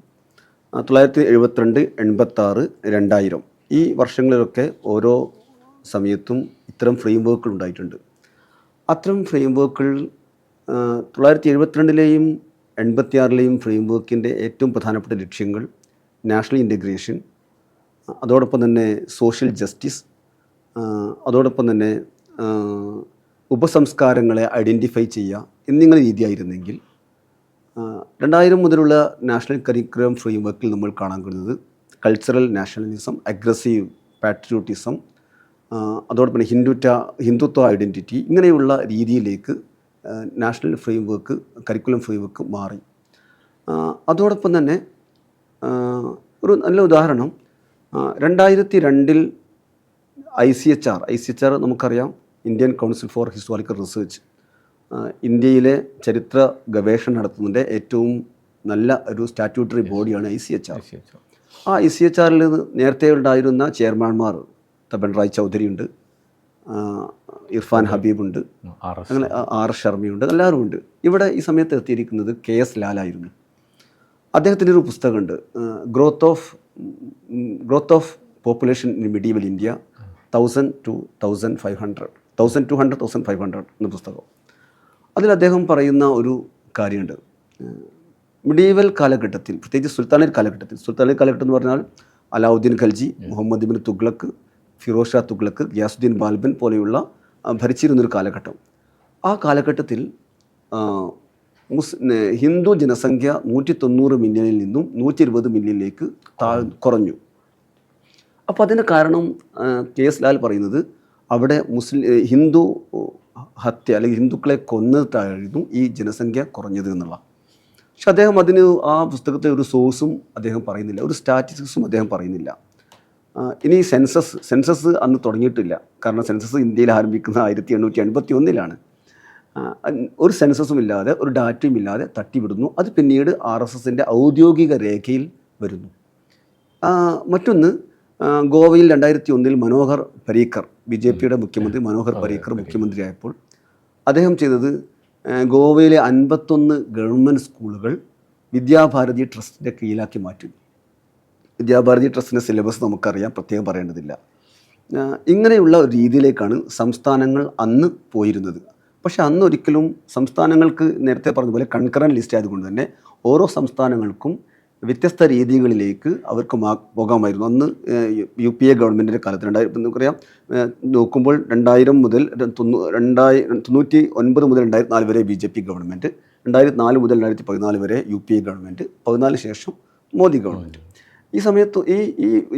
1972, 86, 2000 ഈ വർഷങ്ങളിലൊക്കെ ഓരോ സമയത്തും ഇത്തരം ഫ്രെയിംവർക്കുകൾ ഉണ്ടായിട്ടുണ്ട്. അത്തരം ഫ്രെയിംവർക്കുകൾ 1972ലെയും 86ലെയും ഫ്രെയിംവർക്കിൻ്റെ ഏറ്റവും പ്രധാനപ്പെട്ട ലക്ഷ്യങ്ങൾ നാഷണൽ ഇൻ്റഗ്രേഷൻ, അതോടൊപ്പം തന്നെ സോഷ്യൽ ജസ്റ്റിസ്, അതോടൊപ്പം തന്നെ ഉപസംസ്കാരങ്ങളെ ഐഡൻറ്റിഫൈ ചെയ്യുക എന്നിങ്ങനെ രീതിയായിരുന്നെങ്കിൽ 2000 മുതലുള്ള നാഷണൽ കരിക്കുലം ഫ്രെയിംവർക്കിൽ നമ്മൾ കാണാൻ കഴിയുന്നത് കൾച്ചറൽ നാഷണലിസം, അഗ്രസീവ് പാട്രിയോട്ടിസം, അതോടൊപ്പം ഹിന്ദുത്വ ഐഡൻറ്റിറ്റി ഇങ്ങനെയുള്ള രീതിയിലേക്ക് നാഷണൽ ഫ്രെയിംവർക്ക് കരിക്കുലം ഫ്രെയിംവർക്ക് മാറി. അതോടൊപ്പം തന്നെ ഒരു നല്ല ഉദാഹരണം 2002 ICHR നമുക്കറിയാം, Indian council four historical research, ഇന്ത്യയിലെ ചരിത്ര ഗവേഷണം നടത്തുന്നതിൻ്റെ ഏറ്റവും നല്ല ഒരു സ്റ്റാറ്റ്യൂട്ടറി ബോഡിയാണ് ICHR. ആ ICHRൽ നേരത്തെ ഉണ്ടായിരുന്ന ചെയർമാൻമാർ തപൻ റായ് ചൗധരി ഉണ്ട്, ഇർഫാൻ ഹബീബുണ്ട്, അങ്ങനെ R ശർമ്മയുണ്ട്, എല്ലാവരും ഉണ്ട്. ഇവിടെ ഈ സമയത്ത് എത്തിയിരിക്കുന്നത് KS ലാലായിരുന്നു. അദ്ദേഹത്തിൻ്റെ ഒരു പുസ്തകമുണ്ട്, growth of population in medieval India 1000 to 1500 എന്ന പുസ്തകം. അതിൽ അദ്ദേഹം പറയുന്ന ഒരു കാര്യമുണ്ട്. മിഡീവൽ കാലഘട്ടത്തിൽ, പ്രത്യേകിച്ച് സുൽത്താനേറ്റ് കാലഘട്ടം എന്ന് പറഞ്ഞാൽ അലാവുദ്ദീൻ ഖൽജി, മുഹമ്മദ് ഇബ്ൻ തുഗ്ലക്ക്, ഫിറോസ് ഷാ തുഗ്ലക്ക്, ഗിയാസുദ്ദീൻ ബാൽബൻ പോലെയുള്ള ഭരിച്ചിരുന്നൊരു കാലഘട്ടം. ആ കാലഘട്ടത്തിൽ ഹിന്ദു ജനസംഖ്യ 190 മില്യണിൽ നിന്നും 120 മില്യണിലേക്ക് കുറഞ്ഞു. അപ്പോൾ അതിന് കാരണം KS ലാൽ പറയുന്നത് അവിടെ ഹിന്ദു ഹത്യ അല്ലെങ്കിൽ ഹിന്ദുക്കളെ കൊന്നിട്ടായിരുന്നു ഈ ജനസംഖ്യ കുറഞ്ഞത് എന്നുള്ള. പക്ഷെ അദ്ദേഹം ആ പുസ്തകത്തെ ഒരു സോഴ്സും അദ്ദേഹം പറയുന്നില്ല, ഒരു സ്റ്റാറ്റിസ്റ്റിക്സും അദ്ദേഹം പറയുന്നില്ല. ഇനി സെൻസസ് അന്ന് തുടങ്ങിയിട്ടില്ല, കാരണം സെൻസസ് ഇന്ത്യയിൽ ആരംഭിക്കുന്ന 1881 ഒരു സെൻസസും ഇല്ലാതെ, ഒരു ഡാറ്റയും ഇല്ലാതെ തട്ടിവിടുന്നു. അത് പിന്നീട് RSSൻ്റെ ഔദ്യോഗിക രേഖയിൽ വരുന്നു. മറ്റൊന്ന്, ഗോവയിൽ 2001 മനോഹർ പരീക്കർ, BJPയുടെ മുഖ്യമന്ത്രി മനോഹർ പരീക്കർ മുഖ്യമന്ത്രിയായപ്പോൾ അദ്ദേഹം ചെയ്തത് ഗോവയിലെ 51 ഗവൺമെൻറ് സ്കൂളുകൾ വിദ്യാഭാരതി ട്രസ്റ്റിൻ്റെ കീഴിലാക്കി മാറ്റി. വിദ്യാഭാരതി ട്രസ്റ്റിൻ്റെ സിലബസ് നമുക്കറിയാം, പ്രത്യേകം പറയേണ്ടതില്ല. ഇങ്ങനെയുള്ള ഒരു രീതിയിലേക്കാണ് സംസ്ഥാനങ്ങൾ അന്ന് പോയിരുന്നത്. പക്ഷേ അന്ന് ഒരിക്കലും സംസ്ഥാനങ്ങൾക്ക് നേരത്തെ പറഞ്ഞതുപോലെ കൺകറൻറ്റ് ലിസ്റ്റ് ആയതുകൊണ്ട് തന്നെ ഓരോ സംസ്ഥാനങ്ങൾക്കും വ്യത്യസ്ത രീതികളിലേക്ക് അവർക്ക് പോകാമായിരുന്നു. അന്ന് UPA ഗവൺമെൻറ്റിൻ്റെ കാലത്ത് നമുക്കറിയാം, നോക്കുമ്പോൾ 2000 മുതൽ 1999 മുതൽ 2004 വരെ BJP ഗവൺമെൻറ്, 2004 മുതൽ 2014 വരെ UPA ഗവൺമെൻറ്, 14 ശേഷം മോദി ഗവൺമെൻറ്. ഈ സമയത്ത് ഈ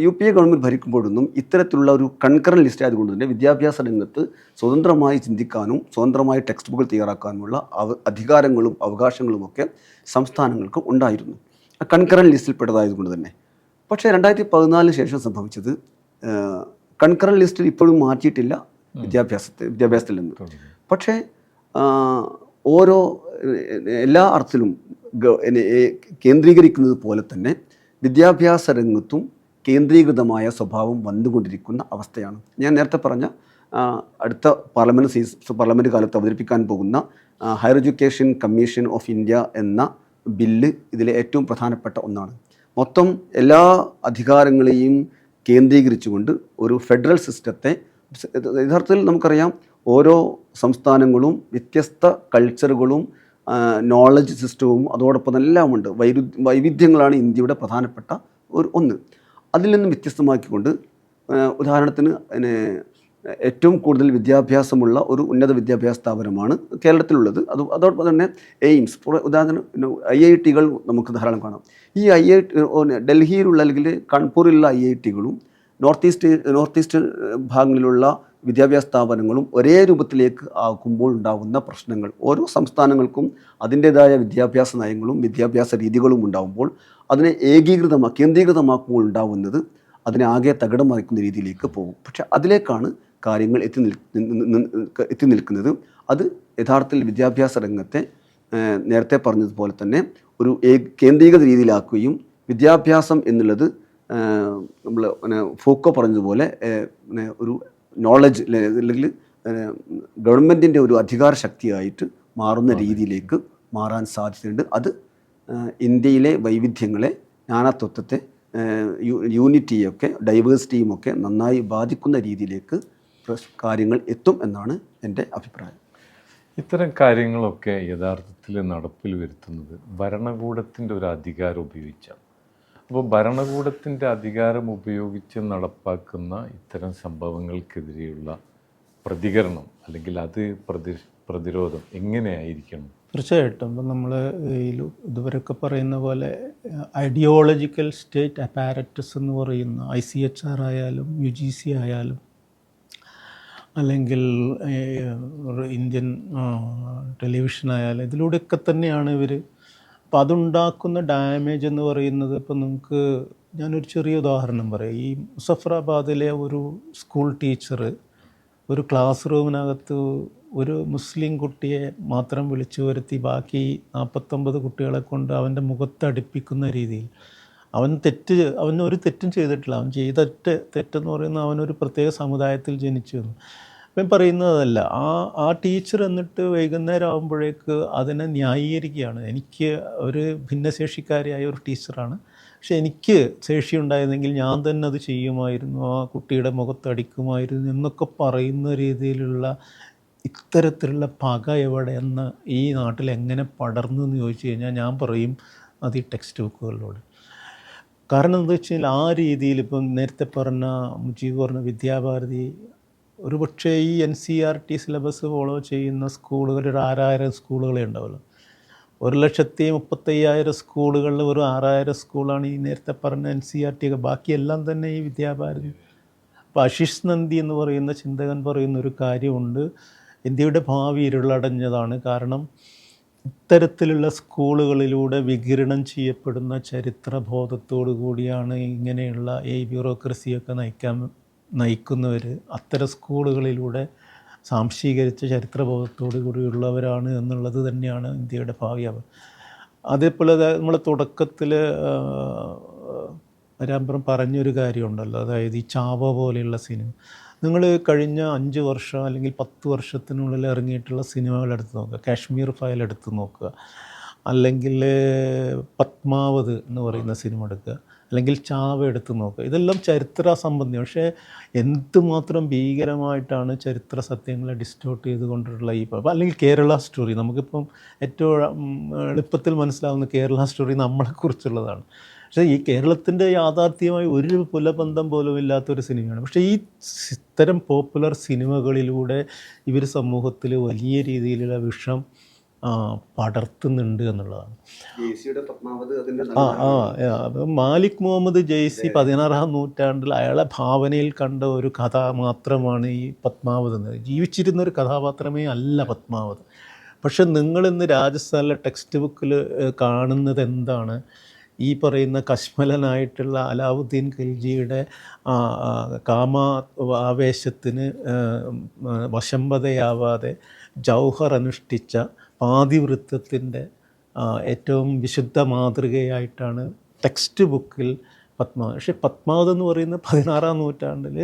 UPA ഗവൺമെൻറ് ഭരിക്കുമ്പോഴൊന്നും ഇത്തരത്തിലുള്ള ഒരു കൺകറൻറ്റ് ലിസ്റ്റ് ആയതുകൊണ്ട് തന്നെ വിദ്യാഭ്യാസ രംഗത്ത് സ്വതന്ത്രമായി ചിന്തിക്കാനും സ്വതന്ത്രമായി ടെക്സ്റ്റ് ബുക്കുകൾ തയ്യാറാക്കാനുമുള്ള അധികാരങ്ങളും അവകാശങ്ങളുമൊക്കെ സംസ്ഥാനങ്ങൾക്ക് ഉണ്ടായിരുന്നു, കൺകറൻറ്റ് ലിസ്റ്റിൽപ്പെട്ടതായതുകൊണ്ട് തന്നെ. പക്ഷേ 2014 ശേഷം സംഭവിച്ചത്, കൺകറൻറ്റ് ലിസ്റ്റിൽ ഇപ്പോഴും മാറ്റിയിട്ടില്ല വിദ്യാഭ്യാസത്തിൽ നിന്ന്. പക്ഷേ എല്ലാ അർത്ഥത്തിലും കേന്ദ്രീകരിക്കുന്നത് പോലെ തന്നെ വിദ്യാഭ്യാസ രംഗത്തും കേന്ദ്രീകൃതമായ സ്വഭാവം വന്നുകൊണ്ടിരിക്കുന്ന അവസ്ഥയാണ്. ഞാൻ നേരത്തെ പറഞ്ഞ അടുത്ത പാർലമെൻറ്റ് കാലത്ത് അവതരിപ്പിക്കാൻ പോകുന്ന higher education commission of India എന്ന ബില്ല് ഇതിലെ ഏറ്റവും പ്രധാനപ്പെട്ട ഒന്നാണ്. മൊത്തം എല്ലാ അധികാരങ്ങളെയും കേന്ദ്രീകരിച്ചുകൊണ്ട് ഒരു ഫെഡറൽ സിസ്റ്റത്തെ, യഥാർത്ഥത്തിൽ നമുക്കറിയാം ഓരോ സംസ്ഥാനങ്ങളും വ്യത്യസ്ത കൾച്ചറുകളും നോളജ് സിസ്റ്റവും അതോടൊപ്പം എല്ലാം ഉണ്ട്. വൈവിധ്യങ്ങളാണ് ഇന്ത്യയുടെ പ്രധാനപ്പെട്ട ഒന്ന്. അതിൽ നിന്നും വ്യത്യസ്തമാക്കിക്കൊണ്ട് ഉദാഹരണത്തിന് ഏറ്റവും കൂടുതൽ വിദ്യാഭ്യാസമുള്ള ഒരു ഉന്നത വിദ്യാഭ്യാസ സ്ഥാപനമാണ് കേരളത്തിലുള്ളത്. അതോടൊപ്പം തന്നെ എയിംസ്, ഉദാഹരണം IIT-കൾ നമുക്ക് ധാരാളം കാണാം. ഈ ഡൽഹിയിലുള്ള അല്ലെങ്കിൽ കാൺപൂരിലുള്ള IIT-കളും നോർത്ത് ഈസ്റ്റ് ഭാഗങ്ങളിലുള്ള വിദ്യാഭ്യാസ സ്ഥാപനങ്ങളും ഒരേ രൂപത്തിലേക്ക് ആക്കുമ്പോൾ ഉണ്ടാകുന്ന പ്രശ്നങ്ങൾ, ഓരോ സംസ്ഥാനങ്ങൾക്കും അതിൻ്റേതായ വിദ്യാഭ്യാസ നയങ്ങളും വിദ്യാഭ്യാസ രീതികളും ഉണ്ടാകുമ്പോൾ അതിനെ കേന്ദ്രീകൃതമാക്കുമ്പോൾ ഉണ്ടാകുന്നത് അതിനെ ആകെ തകിടം മറിക്കുന്ന രീതിയിലേക്ക് പോകും. പക്ഷെ അതിലേക്കാണ് കാര്യങ്ങൾ എത്തി നിൽക്കുന്നത്. അത് യഥാർത്ഥത്തിൽ വിദ്യാഭ്യാസ രംഗത്തെ നേരത്തെ പറഞ്ഞതുപോലെ തന്നെ ഒരു കേന്ദ്രീകൃത രീതിയിലാക്കുകയും വിദ്യാഭ്യാസം എന്നുള്ളത് നമ്മൾ ഫോക്കോ പറഞ്ഞതുപോലെ ഒരു നോളജ് അല്ലെങ്കിൽ ഗവൺമെൻറ്റിൻ്റെ ഒരു അധികാര ശക്തിയായിട്ട് മാറുന്ന രീതിയിലേക്ക് മാറാൻ സാധ്യതയുണ്ട്. അത് ഇന്ത്യയിലെ വൈവിധ്യങ്ങളെ, നാനാത്വത്തെ, യൂണിറ്റിയൊക്കെ, ഡൈവേഴ്സിറ്റിയുമൊക്കെ നന്നായി ബാധിക്കുന്ന രീതിയിലേക്ക് കാര്യങ്ങൾ എത്തും എന്നാണ് എൻ്റെ അഭിപ്രായം. ഇത്തരം കാര്യങ്ങളൊക്കെ യഥാർത്ഥത്തിൽ നടപ്പിൽ വരുത്തുന്നത് ഭരണകൂടത്തിൻ്റെ ഒരു അധികാരം ഉപയോഗിച്ചാണ്. അപ്പോൾ ഭരണകൂടത്തിൻ്റെ അധികാരം ഉപയോഗിച്ച് നടപ്പാക്കുന്ന ഇത്തരം സംഭവങ്ങൾക്കെതിരെയുള്ള പ്രതികരണം അല്ലെങ്കിൽ അത് പ്രതിരോധം എങ്ങനെയായിരിക്കണം? തീർച്ചയായിട്ടും. ഇപ്പം നമ്മൾ ഇതുവരെയൊക്കെ പറയുന്ന പോലെ ഐഡിയോളജിക്കൽ സ്റ്റേറ്റ് അപ്പാരറ്റസ് എന്ന് പറയുന്ന ICHR ആയാലും UGC ആയാലും അല്ലെങ്കിൽ ഇന്ത്യൻ ടെലിവിഷൻ ആയാലും ഇതിലൂടെയൊക്കെ തന്നെയാണ് ഇവർ. അപ്പോൾ അതുണ്ടാക്കുന്ന ഡാമേജ് എന്ന് പറയുന്നത്, ഇപ്പം നിങ്ങൾക്ക് ഞാനൊരു ചെറിയ ഉദാഹരണം പറയാം. ഈ മുസഫറാബാദിലെ ഒരു സ്കൂൾ ടീച്ചർ ഒരു ക്ലാസ് റൂമിനകത്ത് ഒരു മുസ്ലിം കുട്ടിയെ മാത്രം വിളിച്ചു വരുത്തി ബാക്കി 49 കുട്ടികളെ കൊണ്ട് അവൻ്റെ മുഖത്തടിപ്പിക്കുന്ന രീതിയിൽ, അവനൊരു തെറ്റും ചെയ്തിട്ടില്ല. അവൻ ചെയ്ത തെറ്റെന്ന് പറയുന്നത് അവനൊരു പ്രത്യേക സമുദായത്തിൽ ജനിച്ചു എന്ന് അപ്പം പറയുന്നതല്ല. ആ ടീച്ചർ എന്നിട്ട് വൈകുന്നേരം ആകുമ്പോഴേക്ക് അതിനെ ന്യായീകരിക്കുകയാണ്. എനിക്ക് ഒരു ഭിന്നശേഷിക്കാരിയായ ഒരു ടീച്ചറാണ്, പക്ഷെ എനിക്ക് ശേഷി ഉണ്ടായിരുന്നെങ്കിൽ ഞാൻ തന്നെ അത് ചെയ്യുമായിരുന്നു, ആ കുട്ടിയുടെ മുഖത്തടിക്കുമായിരുന്നു എന്നൊക്കെ പറയുന്ന രീതിയിലുള്ള ഇത്തരത്തിലുള്ള പക എവിടെയെന്ന് ഈ നാട്ടിൽ എങ്ങനെ പടർന്നു എന്ന് ചോദിച്ചു കഴിഞ്ഞാൽ ഞാൻ പറയും അത് ഈ ടെക്സ്റ്റ് ബുക്കുകളിലൂടെ. കാരണം എന്താ വെച്ച് കഴിഞ്ഞാൽ ആ രീതിയിൽ ഇപ്പം നേരത്തെ പറഞ്ഞ മുജീബ് പറഞ്ഞ വിദ്യാഭാരതി ഒരു പക്ഷേ ഈ NCERT സിലബസ് ഫോളോ ചെയ്യുന്ന സ്കൂളുകൾ ഒരു 6000 സ്കൂളുകളേ ഉണ്ടാവുള്ളൂ. 1,35,000 സ്കൂളുകളിൽ ഒരു 6000 സ്കൂളാണ് ഈ നേരത്തെ പറഞ്ഞ NCERT ഒക്കെ. ബാക്കിയെല്ലാം തന്നെ ഈ വിദ്യാഭാരതി. അപ്പോൾ ആശിഷ് നന്ദി എന്ന് പറയുന്ന ചിന്തകൻ പറയുന്ന ഒരു കാര്യമുണ്ട്, ഇന്ത്യയുടെ ഭാവി ഇരുളടഞ്ഞതാണ്. കാരണം ഇത്തരത്തിലുള്ള സ്കൂളുകളിലൂടെ വികിരണം ചെയ്യപ്പെടുന്ന ചരിത്രബോധത്തോടു കൂടിയാണ് ഇങ്ങനെയുള്ള ഈ ബ്യൂറോക്രസിയൊക്കെ നയിക്കുന്നവർ. അത്തരം സ്കൂളുകളിലൂടെ സാംശീകരിച്ച ചരിത്രബോധത്തോടു കൂടിയുള്ളവരാണ് എന്നുള്ളത് തന്നെയാണ് ഇന്ത്യയുടെ ഭാവി. അതേപോലെ നമ്മൾ തുടക്കത്തിൽ രാംപുരം പറഞ്ഞൊരു കാര്യമുണ്ടല്ലോ, അതായത് ഈ ചാവ പോലെയുള്ള സിനിമ. നിങ്ങൾ കഴിഞ്ഞ 5 വർഷം അല്ലെങ്കിൽ 10 വർഷത്തിനുള്ളിൽ ഇറങ്ങിയിട്ടുള്ള സിനിമകൾ എടുത്ത് നോക്കുക. കാശ്മീർ ഫയൽ എടുത്ത് നോക്കുക, അല്ലെങ്കിൽ പത്മാവത് എന്ന് പറയുന്ന സിനിമ എടുക്കുക, അല്ലെങ്കിൽ ചാവ എടുത്ത് നോക്കുക. ഇതെല്ലാം ചരിത്ര സംബന്ധിയാണ്. പക്ഷേ എന്തുമാത്രം ഭീകരമായിട്ടാണ് ചരിത്ര സത്യങ്ങളെ ഡിസ്റ്റോർട്ട് ചെയ്തുകൊണ്ടുള്ള അല്ലെങ്കിൽ കേരള സ്റ്റോറി. നമുക്കിപ്പം ഏറ്റവും എളുപ്പത്തിൽ മനസ്സിലാവുന്ന കേരള സ്റ്റോറി നമ്മളെക്കുറിച്ചുള്ളതാണ്. പക്ഷേ ഈ കേരളത്തിൻ്റെ യാഥാർത്ഥ്യമായി ഒരു പുലബന്ധം പോലും ഇല്ലാത്തൊരു സിനിമയാണ്. പക്ഷേ ഈ ഇത്തരം പോപ്പുലർ സിനിമകളിലൂടെ ഇവർ സമൂഹത്തിൽ വലിയ രീതിയിലുള്ള വിഷം പടർത്തുന്നുണ്ട് എന്നുള്ളതാണ്. മാലിക് മുഹമ്മദ് ജയ്സി 16-ാം നൂറ്റാണ്ടിൽ അയാളെ ഭാവനയിൽ കണ്ട ഒരു കഥ മാത്രമാണ് ഈ പത്മാവത് എന്നത്. ജീവിച്ചിരുന്നൊരു കഥാപാത്രമേ അല്ല പത്മാവത്. പക്ഷെ നിങ്ങളിന്ന് രാജസ്ഥാനിലെ ടെക്സ്റ്റ് ബുക്കിൽ കാണുന്നത് എന്താണ്? ഈ പറയുന്ന കശ്മലനായിട്ടുള്ള അലാവുദ്ദീൻ ഖിൽജിയുടെ ആവേശത്തിന് വശംവദയാവാതെ ജൗഹർ അനുഷ്ഠിച്ച പാതിവൃത്തത്തിൻ്റെ ഏറ്റവും വിശുദ്ധ മാതൃകയായിട്ടാണ് ടെക്സ്റ്റ് ബുക്കിൽ പത്മാവത്. പക്ഷേ പത്മാവത് എന്ന് പറയുന്ന 16-ാം നൂറ്റാണ്ടിൽ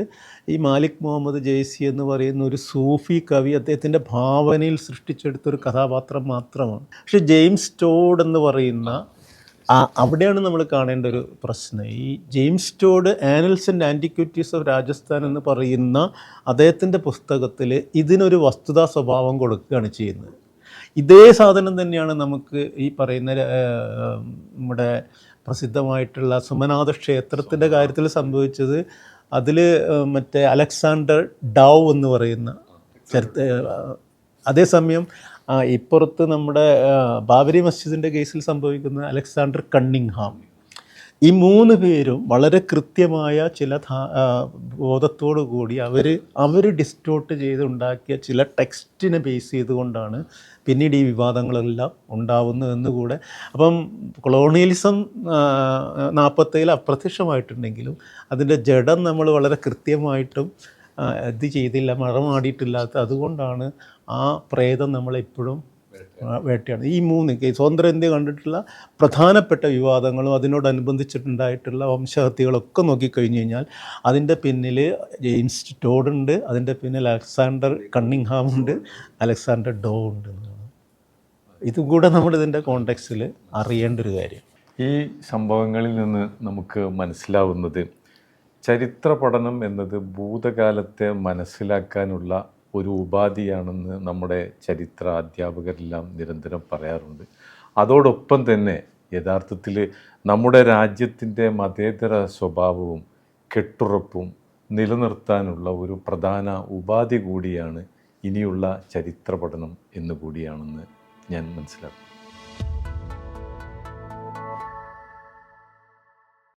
ഈ മാലിക് മുഹമ്മദ് ജയ്സി എന്ന് പറയുന്ന ഒരു സൂഫി കവി അദ്ദേഹത്തിൻ്റെ ഭാവനയിൽ സൃഷ്ടിച്ചെടുത്തൊരു കഥാപാത്രം മാത്രമാണ്. പക്ഷേ ജെയിംസ് ടോഡ് എന്ന് പറയുന്ന അവിടെയാണ് നമ്മൾ കാണേണ്ട ഒരു പ്രശ്നം. ഈ James Tod annals and antiquities of Rajasthan എന്ന് പറയുന്ന അദ്ദേഹത്തിൻ്റെ പുസ്തകത്തിൽ ഇതിനൊരു വസ്തുതാ സ്വഭാവം കൊടുക്കുകയാണ് ചെയ്യുന്നത്. ഇതേ സാധനം തന്നെയാണ് നമുക്ക് ഈ പറയുന്ന നമ്മുടെ പ്രസിദ്ധമായിട്ടുള്ള സുമനാഥ ക്ഷേത്രത്തിൻ്റെ കാര്യത്തിൽ സംഭവിച്ചത്. അതിൽ മറ്റേ അലക്സാണ്ടർ ഡൗ എന്ന് പറയുന്ന അതേസമയം ഇപ്പുറത്ത് നമ്മുടെ ബാബരി മസ്ജിദിൻ്റെ കേസിൽ സംഭവിക്കുന്ന അലക്സാണ്ടർ കണ്ണിങ്ഹാം. ഈ 3 പേരും വളരെ കൃത്യമായ ചില ബോധത്തോടു കൂടി അവർ ഡിസ്റ്റോർട്ട് ചെയ്തുണ്ടാക്കിയ ചില ടെക്സ്റ്റിനെ ബേസ് ചെയ്തുകൊണ്ടാണ് പിന്നീട് ഈ വിവാദങ്ങളെല്ലാം ഉണ്ടാവുന്നതെന്ന് കൂടെ. അപ്പം കൊളോണിയലിസം 47 അപ്രത്യക്ഷമായിട്ടുണ്ടെങ്കിലും അതിൻ്റെ ജഡം നമ്മൾ വളരെ കൃത്യമായിട്ടും ഇത് ചെയ്തില്ല, മറമാടിയിട്ടില്ലാത്ത. അതുകൊണ്ടാണ് ആ പ്രേതം നമ്മളെപ്പോഴും വേട്ടയാണ്. ഈ 3 സ്വതന്ത്ര ഇന്ത്യ കണ്ടിട്ടുള്ള പ്രധാനപ്പെട്ട വിവാദങ്ങളും അതിനോടനുബന്ധിച്ചിട്ടുണ്ടായിട്ടുള്ള വംശഹത്യകളൊക്കെ നോക്കിക്കഴിഞ്ഞ് കഴിഞ്ഞാൽ അതിൻ്റെ പിന്നിൽ ജെയിംസ് ടോഡ് ഉണ്ട്, അതിൻ്റെ പിന്നിൽ അലക്സാണ്ടർ കണ്ണിങ്ഹാം ഉണ്ട്, അലക്സാണ്ടർ ഡോ ഉണ്ട്. ഇതും കൂടെ നമ്മൾ ഇതിൻ്റെ കോണ്ടെക്സ്റ്റിൽ അറിയേണ്ട ഒരു കാര്യം. ഈ സംഭവങ്ങളിൽ നിന്ന് നമുക്ക് മനസ്സിലാവുന്നത് ചരിത്ര പഠനം എന്നത് ഭൂതകാലത്തെ മനസ്സിലാക്കാനുള്ള ഒരു ഉപാധിയാണെന്ന് നമ്മുടെ ചരിത്ര അധ്യാപകരെല്ലാം നിരന്തരം പറയാറുണ്ട്. അതോടൊപ്പം തന്നെ യഥാർത്ഥത്തിൽ നമ്മുടെ രാജ്യത്തിൻ്റെ മതേതര സ്വഭാവവും കെട്ടുറപ്പും നിലനിർത്താനുള്ള ഒരു പ്രധാന ഉപാധി കൂടിയാണ് ഇനിയുള്ള ചരിത്ര പഠനം എന്നുകൂടിയാണെന്ന് ഞാൻ മനസ്സിലാക്കുന്നു.